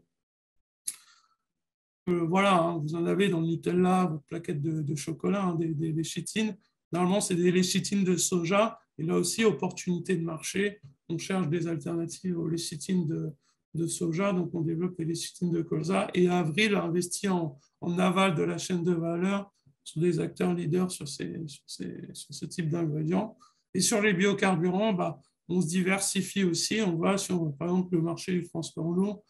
Voilà, hein, vous en avez dans le Nutella, vos plaquettes de chocolat, hein, des léchitines. Normalement, c'est des léchitines de soja. Et là aussi, opportunité de marché. On cherche des alternatives aux léchitines de soja. Donc, on développe les léchitines de colza. Et Avril a investi en aval de la chaîne de valeur sur des acteurs leaders sur ce type d'ingrédients. Et sur les biocarburants, on se diversifie aussi. On va sur, par exemple, le marché du transport lourd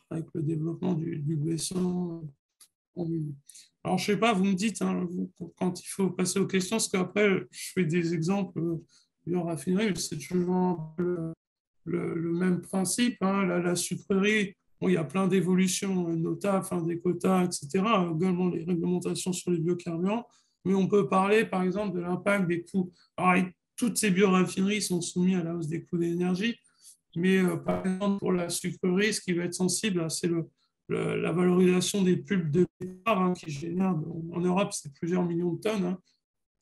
avec le développement du B100. Alors, je ne sais pas, vous me dites, hein, quand il faut passer aux questions, parce qu'après, je fais des exemples de raffinerie, c'est toujours un peu le même principe. Hein, la sucrerie, il y a plein d'évolutions, notables, des quotas, etc., également les réglementations sur les biocarburants, mais on peut parler, par exemple, de l'impact des coûts. Alors, toutes ces bioraffineries sont soumises à la hausse des coûts d'énergie, mais par exemple, pour la sucrerie, ce qui va être sensible, c'est la valorisation des pulpes de betterave qui génèrent, en Europe, c'est plusieurs millions de tonnes,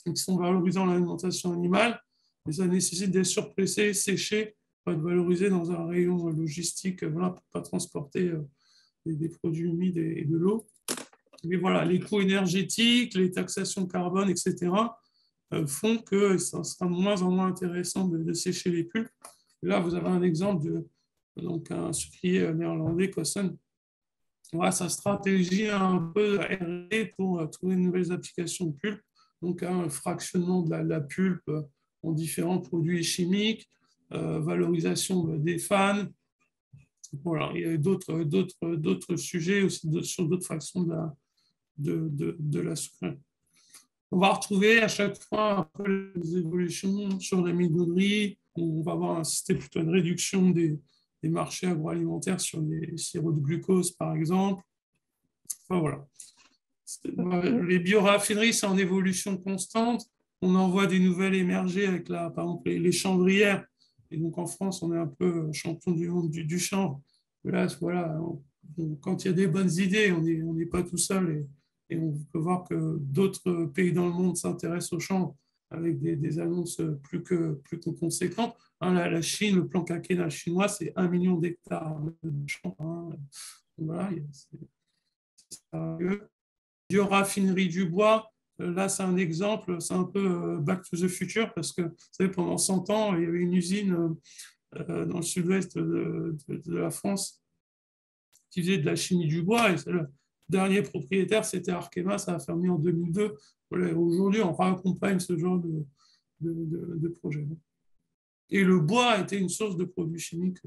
qui sont valorisées dans l'alimentation animale, mais ça nécessite d'être surpressé, séché, pour être valorisé dans un rayon logistique, pour ne pas transporter des produits humides et de l'eau. Mais voilà, les coûts énergétiques, les taxations carbone, etc., font que ça sera de moins en moins intéressant de sécher les pulpes. Là, vous avez un exemple donc un sucrier néerlandais, Kossen. Voilà, sa stratégie un peu R&D pour trouver de nouvelles applications de pulpe, donc un fractionnement de la pulpe en différents produits chimiques, valorisation des fans. Voilà, il y a d'autres sujets aussi sur d'autres fractions de la sucrerie. On va retrouver à chaque fois un peu les évolutions sur la midonnerie. On va avoir assisté plutôt à une réduction des marchés agroalimentaires sur les sirops de glucose, par exemple. Enfin, voilà. Les bioraffineries, c'est en évolution constante. On en voit des nouvelles émerger avec, par exemple, les chanvrières. Et donc, en France, on est un peu champion du monde du chanvre. Là, voilà, quand il y a des bonnes idées, on n'est pas tout seul. Et on peut voir que d'autres pays dans le monde s'intéressent au chanvre avec des annonces plus que conséquentes. Hein, la Chine, le plan quinquennal chinois, c'est 1 million d'hectares de chanvre. Hein. Voilà, c'est sérieux. bioraffinerie du bois. Là, c'est un exemple, c'est un peu Back to the Future, parce que, vous savez, pendant 100 ans, il y avait une usine dans le sud-ouest de la France qui faisait de la chimie du bois, et le dernier propriétaire, c'était Arkema, ça a fermé en 2002. Voilà, aujourd'hui, on raccompagne ce genre de projet. Et le bois a été une source de produits chimiques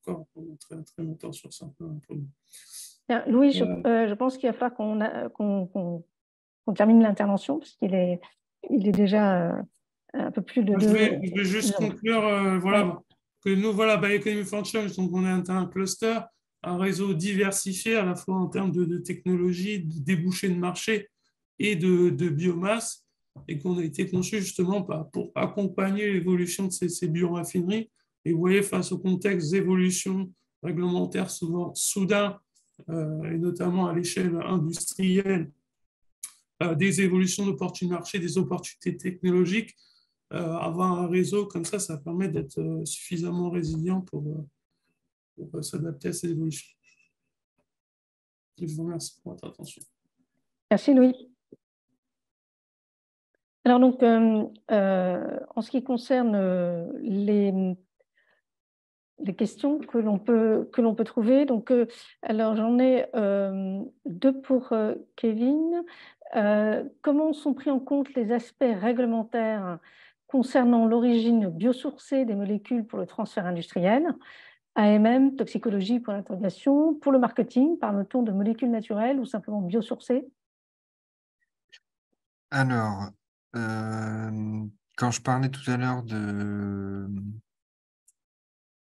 encore pendant très, très longtemps sur certains produits. Louis, je pense qu'il va falloir qu'on termine l'intervention, parce il est déjà un peu plus de je vais juste conclure, voilà, ouais. Que nous, voilà, Bioeconomy for Change, donc on est un cluster, un réseau diversifié à la fois en termes de technologie, de débouchés de marché et de biomasse, et qu'on a été conçu justement pour accompagner l'évolution de ces bioraffineries. Et vous voyez, face au contexte d'évolution réglementaire souvent soudain, et notamment à l'échelle industrielle, des évolutions d'opportunités de marché, des opportunités technologiques, avoir un réseau comme ça permet d'être suffisamment résilient pour s'adapter à ces évolutions. Je vous remercie pour votre attention. Merci Louis. Alors donc, en ce qui concerne les questions que l'on peut trouver, donc, alors j'en ai deux pour Kevin. Comment sont pris en compte les aspects réglementaires concernant l'origine biosourcée des molécules pour le transfert industriel, AMM, toxicologie pour l'interrogation, pour le marketing, parle-t-on de molécules naturelles ou simplement biosourcées? Alors, quand je parlais tout à l'heure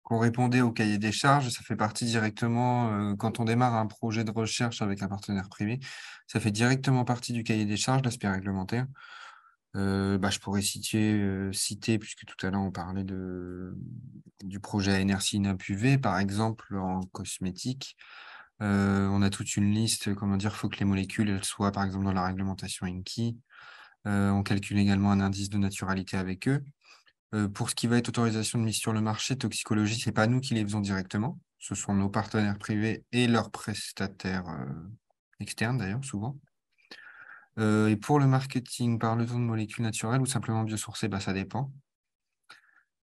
qu'on répondait au cahier des charges, ça fait partie directement, quand on démarre un projet de recherche avec un partenaire privé, ça fait directement partie du cahier des charges, l'aspect réglementaire. Je pourrais citer, puisque tout à l'heure on parlait du projet ANRC INAP-UV, par exemple, en cosmétique. On a toute une liste, comment dire, il faut que les molécules elles soient, par exemple, dans la réglementation INCI. On calcule également un indice de naturalité avec eux. Pour ce qui va être autorisation de mise sur le marché, toxicologie, ce n'est pas nous qui les faisons directement. Ce sont nos partenaires privés et leurs prestataires externes, d'ailleurs, souvent. Et pour le marketing, parle-t-on de molécules naturelles ou simplement biosourcées? Ça dépend.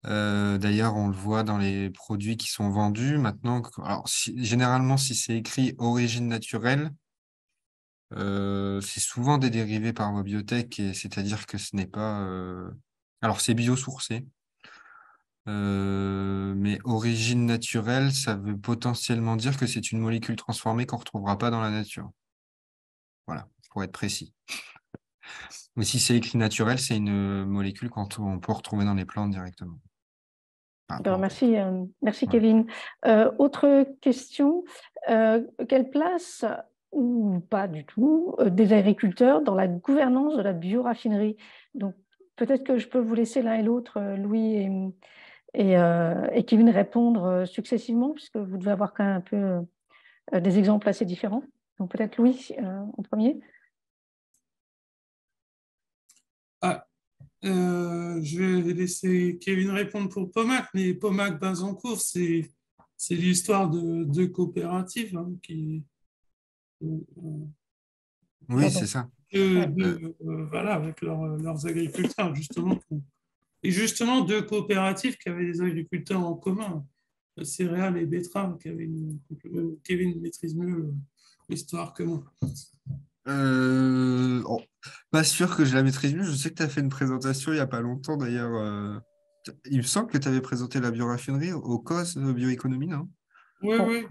D'ailleurs, on le voit dans les produits qui sont vendus. Maintenant, alors, généralement, si c'est écrit origine naturelle, c'est souvent des dérivés par vos biotech, c'est-à-dire que ce n'est pas... Alors, c'est biosourcé, mais origine naturelle, ça veut potentiellement dire que c'est une molécule transformée qu'on ne retrouvera pas dans la nature. Voilà, pour être précis. Mais si c'est écrit naturel, c'est une molécule qu'on peut retrouver dans les plantes directement. Merci, merci Kevin. Autre question, quelle place, ou pas du tout, des agriculteurs dans la gouvernance de la bioraffinerie? Donc, peut-être que je peux vous laisser l'un et l'autre, Louis et Kevin, répondre successivement, puisque vous devez avoir quand même un peu des exemples assez différents. Donc, peut-être Louis en premier. Je vais laisser Kevin répondre pour Pomac, mais Pomac Bazencourt, c'est l'histoire de coopératives qui... oui, c'est ça. Voilà, avec leurs agriculteurs, justement. Et justement, deux coopératives qui avaient des agriculteurs en commun, céréales et betteraves, Kevin maîtrise mieux l'histoire que moi. Pas sûr que je la maîtrise mieux. Je sais que tu as fait une présentation il n'y a pas longtemps, d'ailleurs. Il me semble que tu avais présenté la bioraffinerie au COS bioéconomie, non? Oui, oui.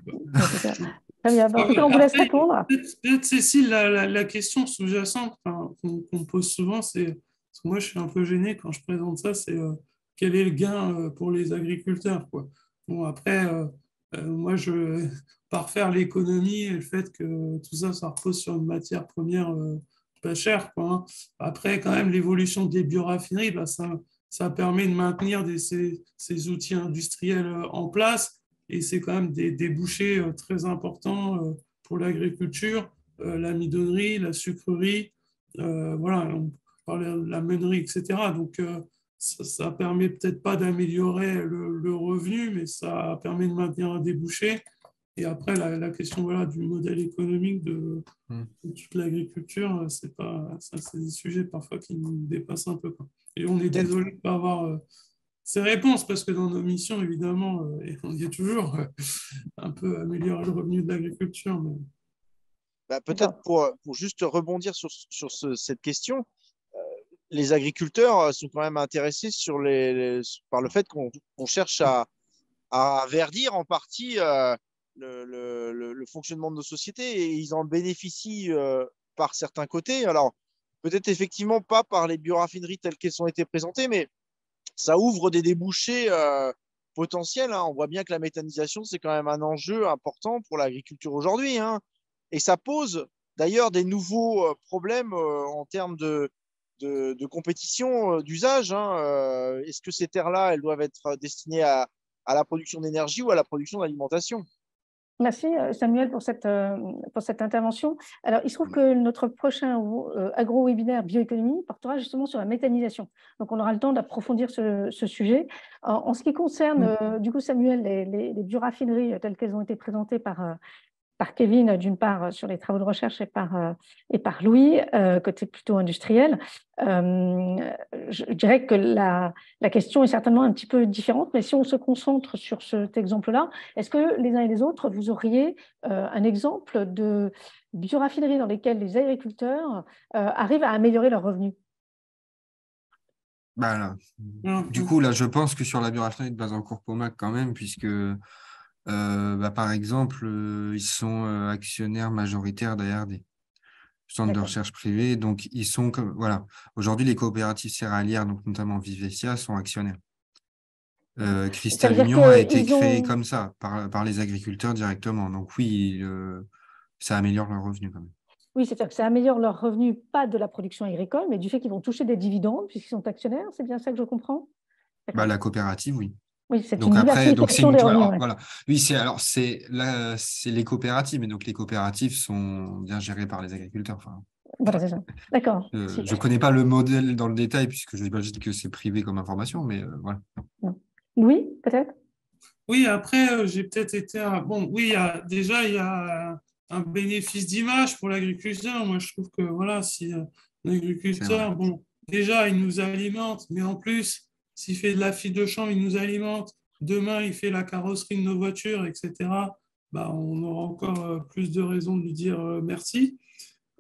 Très bien. En tout cas, on vous laisse répondre. Peut-être, Cécile, la question sous-jacente qu'on pose souvent, c'est, parce que moi, je suis un peu gêné quand je présente ça, c'est quel est le gain pour les agriculteurs, quoi. Bon, après, moi, par faire l'économie et le fait que tout ça, ça repose sur une matière première pas chère, quoi, hein. Après, quand même, l'évolution des bioraffineries, ça permet de maintenir ces outils industriels en place. Et c'est quand même des débouchés très importants pour l'agriculture, la midonnerie, la sucrerie, voilà, on parlait de la meunerie, etc. Donc, ça permet peut-être pas d'améliorer le revenu, mais ça permet de maintenir un débouché. Et après, la question voilà, du modèle économique de toute l'agriculture, c'est des sujets parfois qui nous dépassent un peu, quoi. Et on est désolé de ne pas avoir ces réponses, parce que dans nos missions, évidemment, et on y est toujours, un peu améliorer le revenu de l'agriculture. Mais... Peut-être pour juste rebondir sur cette question, les agriculteurs sont quand même intéressés par le fait qu'on cherche à verdir en partie le fonctionnement de nos sociétés, et ils en bénéficient par certains côtés. Alors, peut-être effectivement pas par les bioraffineries telles qu'elles ont été présentées, mais ça ouvre des débouchés potentiels, hein. On voit bien que la méthanisation, c'est quand même un enjeu important pour l'agriculture aujourd'hui, hein. Et ça pose d'ailleurs des nouveaux problèmes en termes de compétition d'usage, hein. Est-ce que ces terres-là, elles doivent être destinées à la production d'énergie ou à la production d'alimentation? Merci Samuel pour cette intervention. Alors, il se trouve que notre prochain agro-webinaire bioéconomie portera justement sur la méthanisation. Donc, on aura le temps d'approfondir ce sujet. En ce qui concerne, du coup, Samuel, les bioraffineries telles qu'elles ont été présentées par Kevin, d'une part, sur les travaux de recherche, et par Louis, côté plutôt industriel. Je dirais que la question est certainement un petit peu différente, mais si on se concentre sur cet exemple-là, est-ce que les uns et les autres, vous auriez un exemple de bioraffinerie dans lesquelles les agriculteurs arrivent à améliorer leurs revenus? Du coup, là, je pense que sur la bioraffinerie de Bazancourt-Pomac, quand même, puisque par exemple, ils sont actionnaires majoritaires d'ARD, centre de recherche privé. Donc, ils sont comme voilà. Aujourd'hui, les coopératives céréalières, donc notamment Vivessia, sont actionnaires. Cristal Union a été créé comme ça par les agriculteurs directement. Donc oui, ça améliore leurs revenus quand même. Oui, c'est-à-dire que ça améliore leurs revenus, pas de la production agricole, mais du fait qu'ils vont toucher des dividendes puisqu'ils sont actionnaires. C'est bien ça que je comprends? La coopérative, oui. Oui, c'est une diversification des revenus. Voilà. Oui, c'est les coopératives, mais donc les coopératives sont bien gérées par les agriculteurs. Enfin, voilà, c'est ça. D'accord. Je ne connais pas le modèle dans le détail, puisque j'imagine que c'est privé comme information, mais voilà. Louis, peut-être? Oui, après, j'ai peut-être été... Bon, oui, il y a un bénéfice d'image pour l'agriculteur. Moi, je trouve que, voilà, si l'agriculteur, bon, déjà, il nous alimente, mais en plus, s'il fait de la fibre de champ, il nous alimente. Demain, il fait la carrosserie de nos voitures, etc. On aura encore plus de raisons de lui dire merci.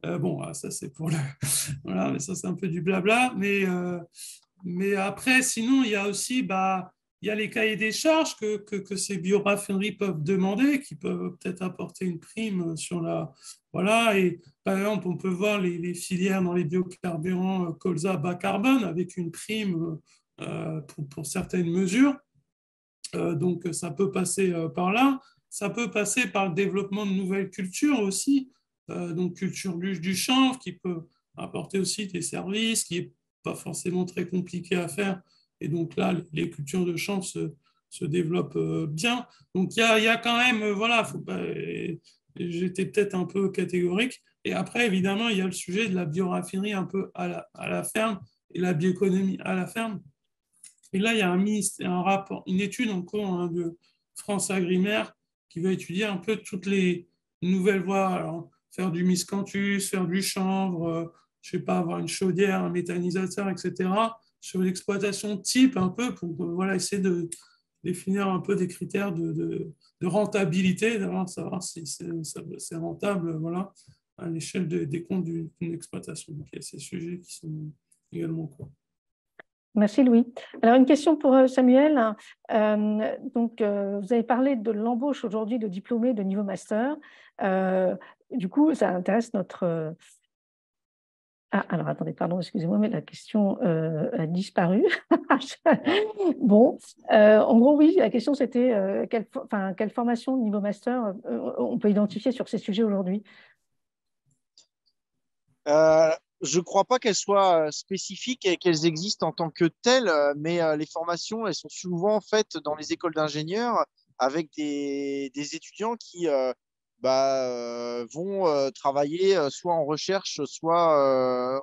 Ça, c'est pour le... voilà, mais ça, c'est un peu du blabla. Mais après, sinon, il y a aussi... il y a les cahiers des charges que ces bioraffineries peuvent demander, qui peuvent peut-être apporter une prime sur la... Voilà, et par exemple, on peut voir les filières dans les biocarburants colza bas carbone avec une prime pour certaines mesures. Donc, ça peut passer par là. Ça peut passer par le développement de nouvelles cultures aussi. Donc, culture du chanvre qui peut apporter aussi des services, qui n'est pas forcément très compliqué à faire. Et donc là, les cultures de chanvre se développent bien. Donc, il y a quand même, voilà, faut pas, j'étais peut-être un peu catégorique. Et après, évidemment, il y a le sujet de la bioraffinerie un peu à la ferme et la bioéconomie à la ferme. Et là, il y a un rapport, une étude en cours de France Agrimer qui va étudier un peu toutes les nouvelles voies. Alors, faire du miscanthus, faire du chanvre, je ne sais pas, avoir une chaudière, un méthanisateur, etc. Sur l'exploitation type un peu pour voilà, essayer de définir un peu des critères de rentabilité, de savoir si c'est rentable voilà, à l'échelle des comptes d'une exploitation. Donc, il y a ces sujets qui sont également en cours. Merci Louis. Alors une question pour Samuel. Vous avez parlé de l'embauche aujourd'hui de diplômés de niveau master. Du coup, ça intéresse notre... alors attendez, pardon, excusez-moi, mais la question a disparu. Bon, en gros, oui, la question c'était quelle formation de niveau master on peut identifier sur ces sujets aujourd'hui? Je ne crois pas qu'elles soient spécifiques et qu'elles existent en tant que telles, mais les formations, elles sont souvent faites dans les écoles d'ingénieurs avec des étudiants qui vont travailler soit en recherche, soit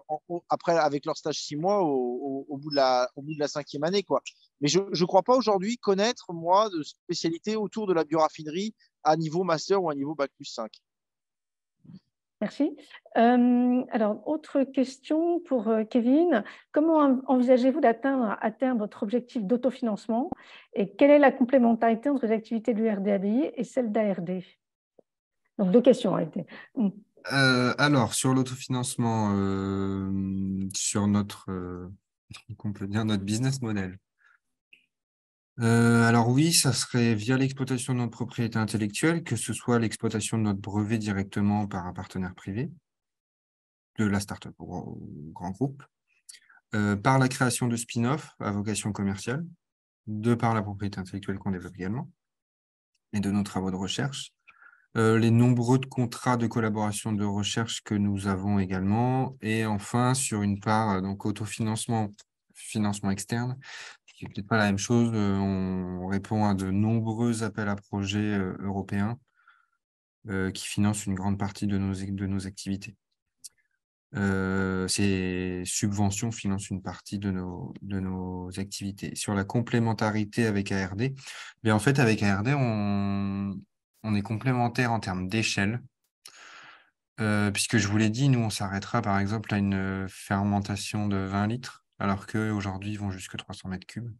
après avec leur stage 6 mois au bout de la 5e année, quoi. Mais je ne crois pas aujourd'hui connaître, moi, de spécialité autour de la bioraffinerie à niveau master ou à niveau bac+5. Merci. Alors, autre question pour Kevin. Comment envisagez-vous d'atteindre à terme votre objectif d'autofinancement et quelle est la complémentarité entre les activités de l'URD-ABI et celles d'ARD? Donc, 2 questions en réalité. Alors, sur l'autofinancement, sur notre, on peut dire notre business model. Alors oui, ça serait via l'exploitation de notre propriété intellectuelle, que ce soit l'exploitation de notre brevet directement par un partenaire privé, de la start-up au grand groupe, par la création de spin-off à vocation commerciale, de par la propriété intellectuelle qu'on développe également, et de nos travaux de recherche, les nombreux contrats de collaboration de recherche que nous avons également, et enfin sur une part donc autofinancement, financement externe, qui n'est peut-être pas la même chose. On répond à de nombreux appels à projets européens qui financent une grande partie de nos activités. Ces subventions financent une partie de nos activités. Sur la complémentarité avec ARD, mais en fait, avec ARD, on est complémentaires en termes d'échelle, puisque je vous l'ai dit, nous, on s'arrêtera par exemple à une fermentation de 20 litres, alors qu'aujourd'hui, ils vont jusqu'à 300 mètres cubes.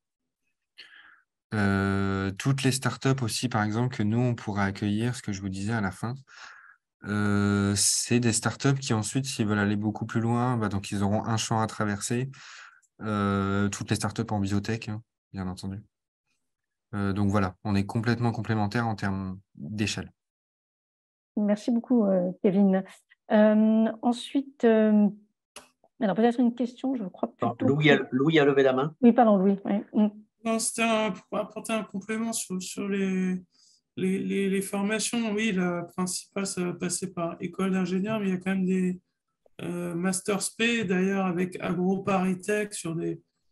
Toutes les startups aussi, par exemple, que nous, on pourrait accueillir, ce que je vous disais à la fin, c'est des startups qui ensuite, s'ils veulent aller beaucoup plus loin, donc ils auront un champ à traverser. Toutes les startups en biotech, hein, bien entendu. Donc voilà, on est complètement complémentaires en termes d'échelle. Merci beaucoup, Kevin. Ensuite, alors peut-être une question, je crois plutôt... Louis a levé la main. Oui, pardon, Louis. Oui. Non, c'était pour apporter un complément sur les formations. Oui, la principale, ça va passer par école d'ingénieur, mais il y a quand même des Master Spé, d'ailleurs, avec AgroParisTech, sur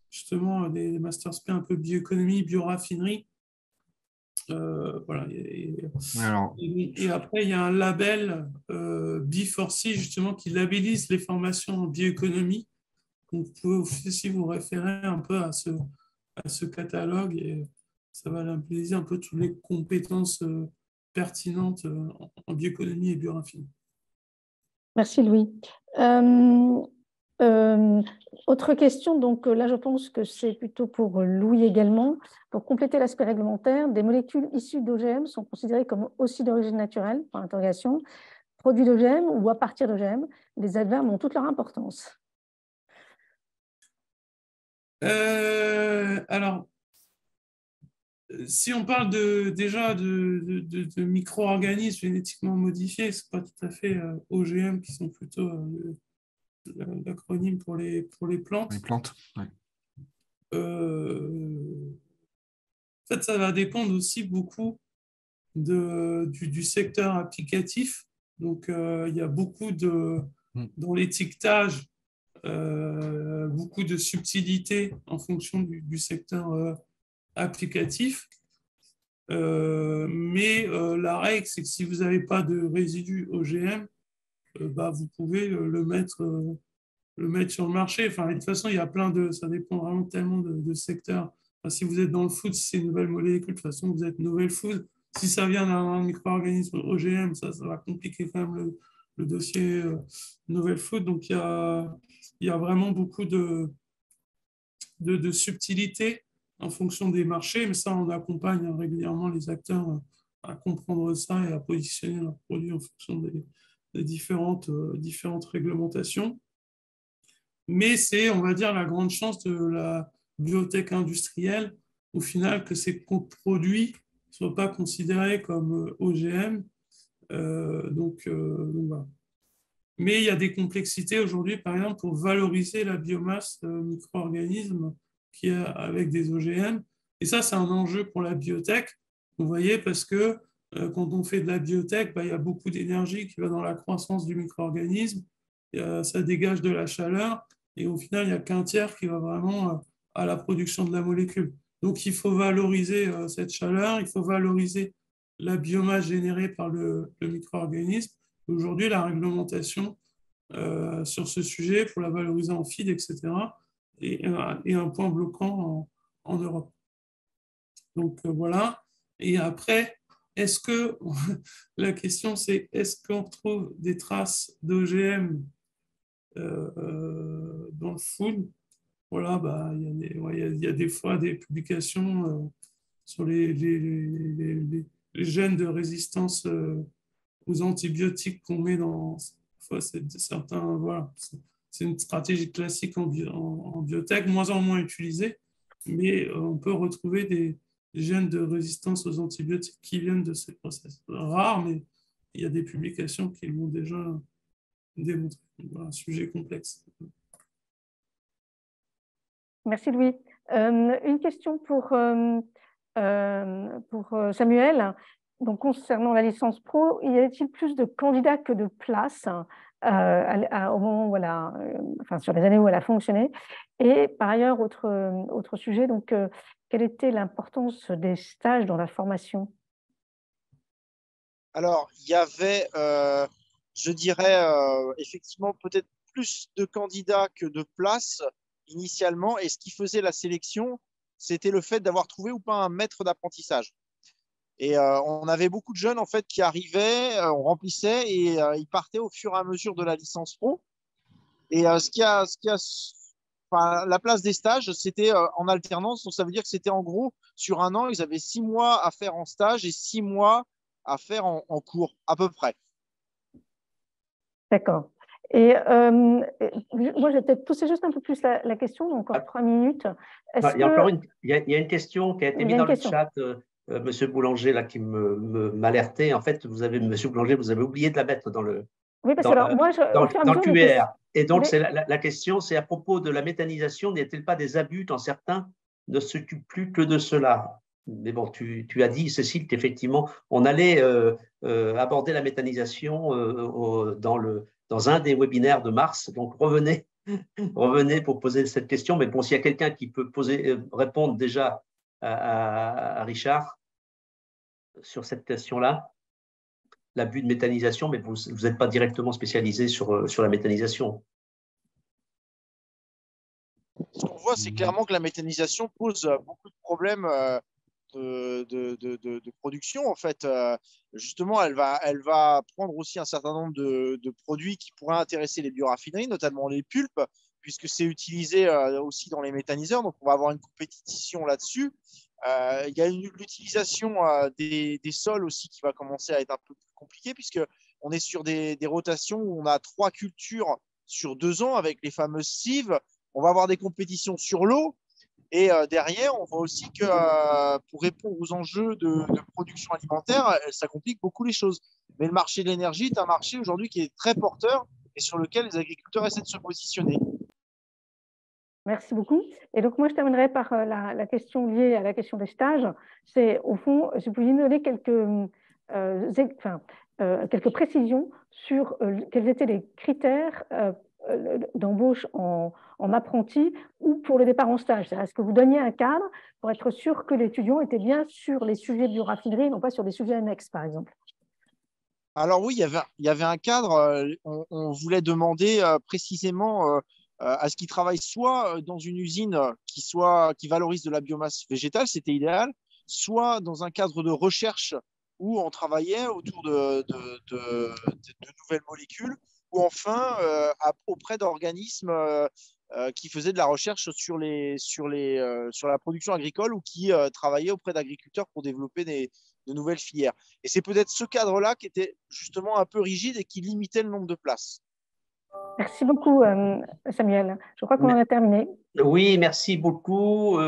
justement des Master Spé un peu bioéconomie, bioraffinerie. Voilà. Et après, il y a un label B4C, justement, qui labellise les formations en bioéconomie. Donc, vous pouvez aussi vous référer un peu à ce catalogue et ça va labelliser un peu toutes les compétences pertinentes en bioéconomie et bioraffinerie. Merci, Louis. Autre question, donc là, je pense que c'est plutôt pour Louis également. Pour compléter l'aspect réglementaire, des molécules issues d'OGM sont considérées comme aussi d'origine naturelle, par interrogation, produits d'OGM ou à partir d'OGM. Les adverbes ont toute leur importance. Alors, si on parle déjà de micro-organismes génétiquement modifiés, ce n'est pas tout à fait OGM qui sont plutôt l'acronyme pour les plantes. Les plantes, oui. En fait, ça va dépendre aussi beaucoup du secteur applicatif. Donc, il y a beaucoup dans l'étiquetage, beaucoup de subtilité en fonction du secteur applicatif. Mais la règle, c'est que si vous n'avez pas de résidus OGM, vous pouvez le mettre sur le marché. Enfin, de toute façon, il y a ça dépend vraiment tellement de secteurs. Enfin, si vous êtes dans le food, si c'est une nouvelle molécule, de toute façon, vous êtes nouvelle food. Si ça vient d'un micro-organisme OGM, ça va compliquer quand même le dossier nouvelle food. Donc, il y a vraiment beaucoup de subtilité en fonction des marchés, mais ça, on accompagne régulièrement les acteurs à comprendre ça et à positionner leurs produits en fonction des différentes réglementations. Mais c'est, on va dire, la grande chance de la biotech industrielle, au final, que ces produits ne soient pas considérés comme OGM. Donc voilà. Mais il y a des complexités aujourd'hui, par exemple, pour valoriser la biomasse micro-organismes avec des OGM. Et ça, c'est un enjeu pour la biotech. Vous voyez, parce que quand on fait de la biotech, il y a beaucoup d'énergie qui va dans la croissance du micro-organisme. Ça dégage de la chaleur. Et au final, il n'y a qu'un tiers qui va vraiment à la production de la molécule. Donc, il faut valoriser cette chaleur. Il faut valoriser la biomasse générée par le micro-organisme. Aujourd'hui, la réglementation sur ce sujet pour la valoriser en feed, etc., est un point bloquant en Europe. Donc voilà. Et après, est-ce que, la question c'est, est-ce qu'on retrouve des traces d'OGM dans le food? Voilà, bah, il y a des fois des publications sur les gènes de résistance aux antibiotiques qu'on met dans. Enfin, certains, voilà, c'est une stratégie classique en biotech, moins en moins utilisée, mais on peut retrouver des gènes de résistance aux antibiotiques qui viennent de ces process. Rares, mais il y a des publications qui l'ont déjà démontré. Voilà, un sujet complexe. Merci Louis. Une question pour Samuel. Donc, concernant la licence pro, y a-t-il plus de candidats que de places au moment où enfin, sur les années où elle a fonctionné? Et par ailleurs, autre sujet, donc, quelle était l'importance des stages dans la formation? Alors, il y avait, je dirais, effectivement, peut-être plus de candidats que de places initialement. Et ce qui faisait la sélection, c'était le fait d'avoir trouvé ou pas un maître d'apprentissage. Et on avait beaucoup de jeunes en fait qui arrivaient, on remplissait et ils partaient au fur et à mesure de la licence pro. Et enfin, la place des stages, c'était en alternance. Donc ça veut dire que c'était en gros sur un an, ils avaient 6 mois à faire en stage et 6 mois à faire en cours à peu près. D'accord. Et moi, je vais peut-être pousser juste un peu plus la question, donc encore 3 minutes. Il y a une question qui a été mise dans le chat. Monsieur Boulanger, là, qui m'alertait. En fait, Monsieur Boulanger, vous avez oublié de la mettre dans le, oui, parce que alors, moi, dans le QR. Et donc, la question, c'est à propos de la méthanisation, n'y a-t-il pas des abus quand certains ne s'occupent plus que de cela? Mais bon, tu as dit, Cécile, qu'effectivement, on allait aborder la méthanisation dans un des webinaires de mars. Donc, revenez pour poser cette question. Mais bon, s'il y a quelqu'un qui peut répondre déjà à Richard sur cette question-là, l'abus de méthanisation, mais vous n'êtes pas directement spécialisé sur la méthanisation. Ce qu'on voit, c'est clairement que la méthanisation pose beaucoup de problèmes de production. En fait, justement, elle va prendre aussi un certain nombre de produits qui pourraient intéresser les bioraffineries, notamment les pulpes, puisque c'est utilisé aussi dans les méthaniseurs. Donc, on va avoir une compétition là-dessus. Il y a l'utilisation des sols aussi qui va commencer à être un peu plus compliquée, puisqu'on est sur des rotations où on a 3 cultures sur 2 ans avec les fameuses cives. On va avoir des compétitions sur l'eau. Et derrière, on voit aussi que pour répondre aux enjeux de production alimentaire, ça complique beaucoup les choses. Mais le marché de l'énergie est un marché aujourd'hui qui est très porteur et sur lequel les agriculteurs essaient de se positionner. Merci beaucoup. Et donc, moi, je terminerai par la question liée à la question des stages. C'est, au fond, si vous pouviez nous donner quelques précisions sur quels étaient les critères d'embauche en apprenti ou pour le départ en stage. Est-ce que vous donniez un cadre pour être sûr que l'étudiant était bien sur les sujets de bioraffinerie, non pas sur des sujets annexes, par exemple? Alors oui, il y avait un cadre. On voulait demander précisément à ce qu'ils travaillent soit dans une usine qui valorise de la biomasse végétale, c'était idéal, soit dans un cadre de recherche où on travaillait autour de nouvelles molécules, ou enfin auprès d'organismes qui faisaient de la recherche sur la production agricole ou qui travaillaient auprès d'agriculteurs pour développer de nouvelles filières. Et c'est peut-être ce cadre-là qui était justement un peu rigide et qui limitait le nombre de places. Merci beaucoup, Samuel. Je crois qu'on en a terminé. Oui, merci beaucoup.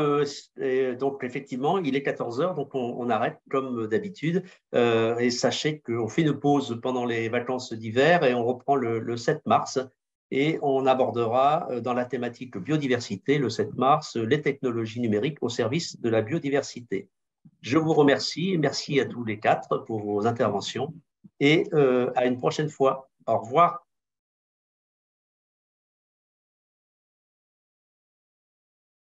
Donc, effectivement, il est 14 h, donc on arrête comme d'habitude. Et sachez qu'on fait une pause pendant les vacances d'hiver et on reprend le 7 mars. Et on abordera dans la thématique biodiversité, le 7 mars, les technologies numériques au service de la biodiversité. Je vous remercie et merci à tous les 4 pour vos interventions et à une prochaine fois. Au revoir.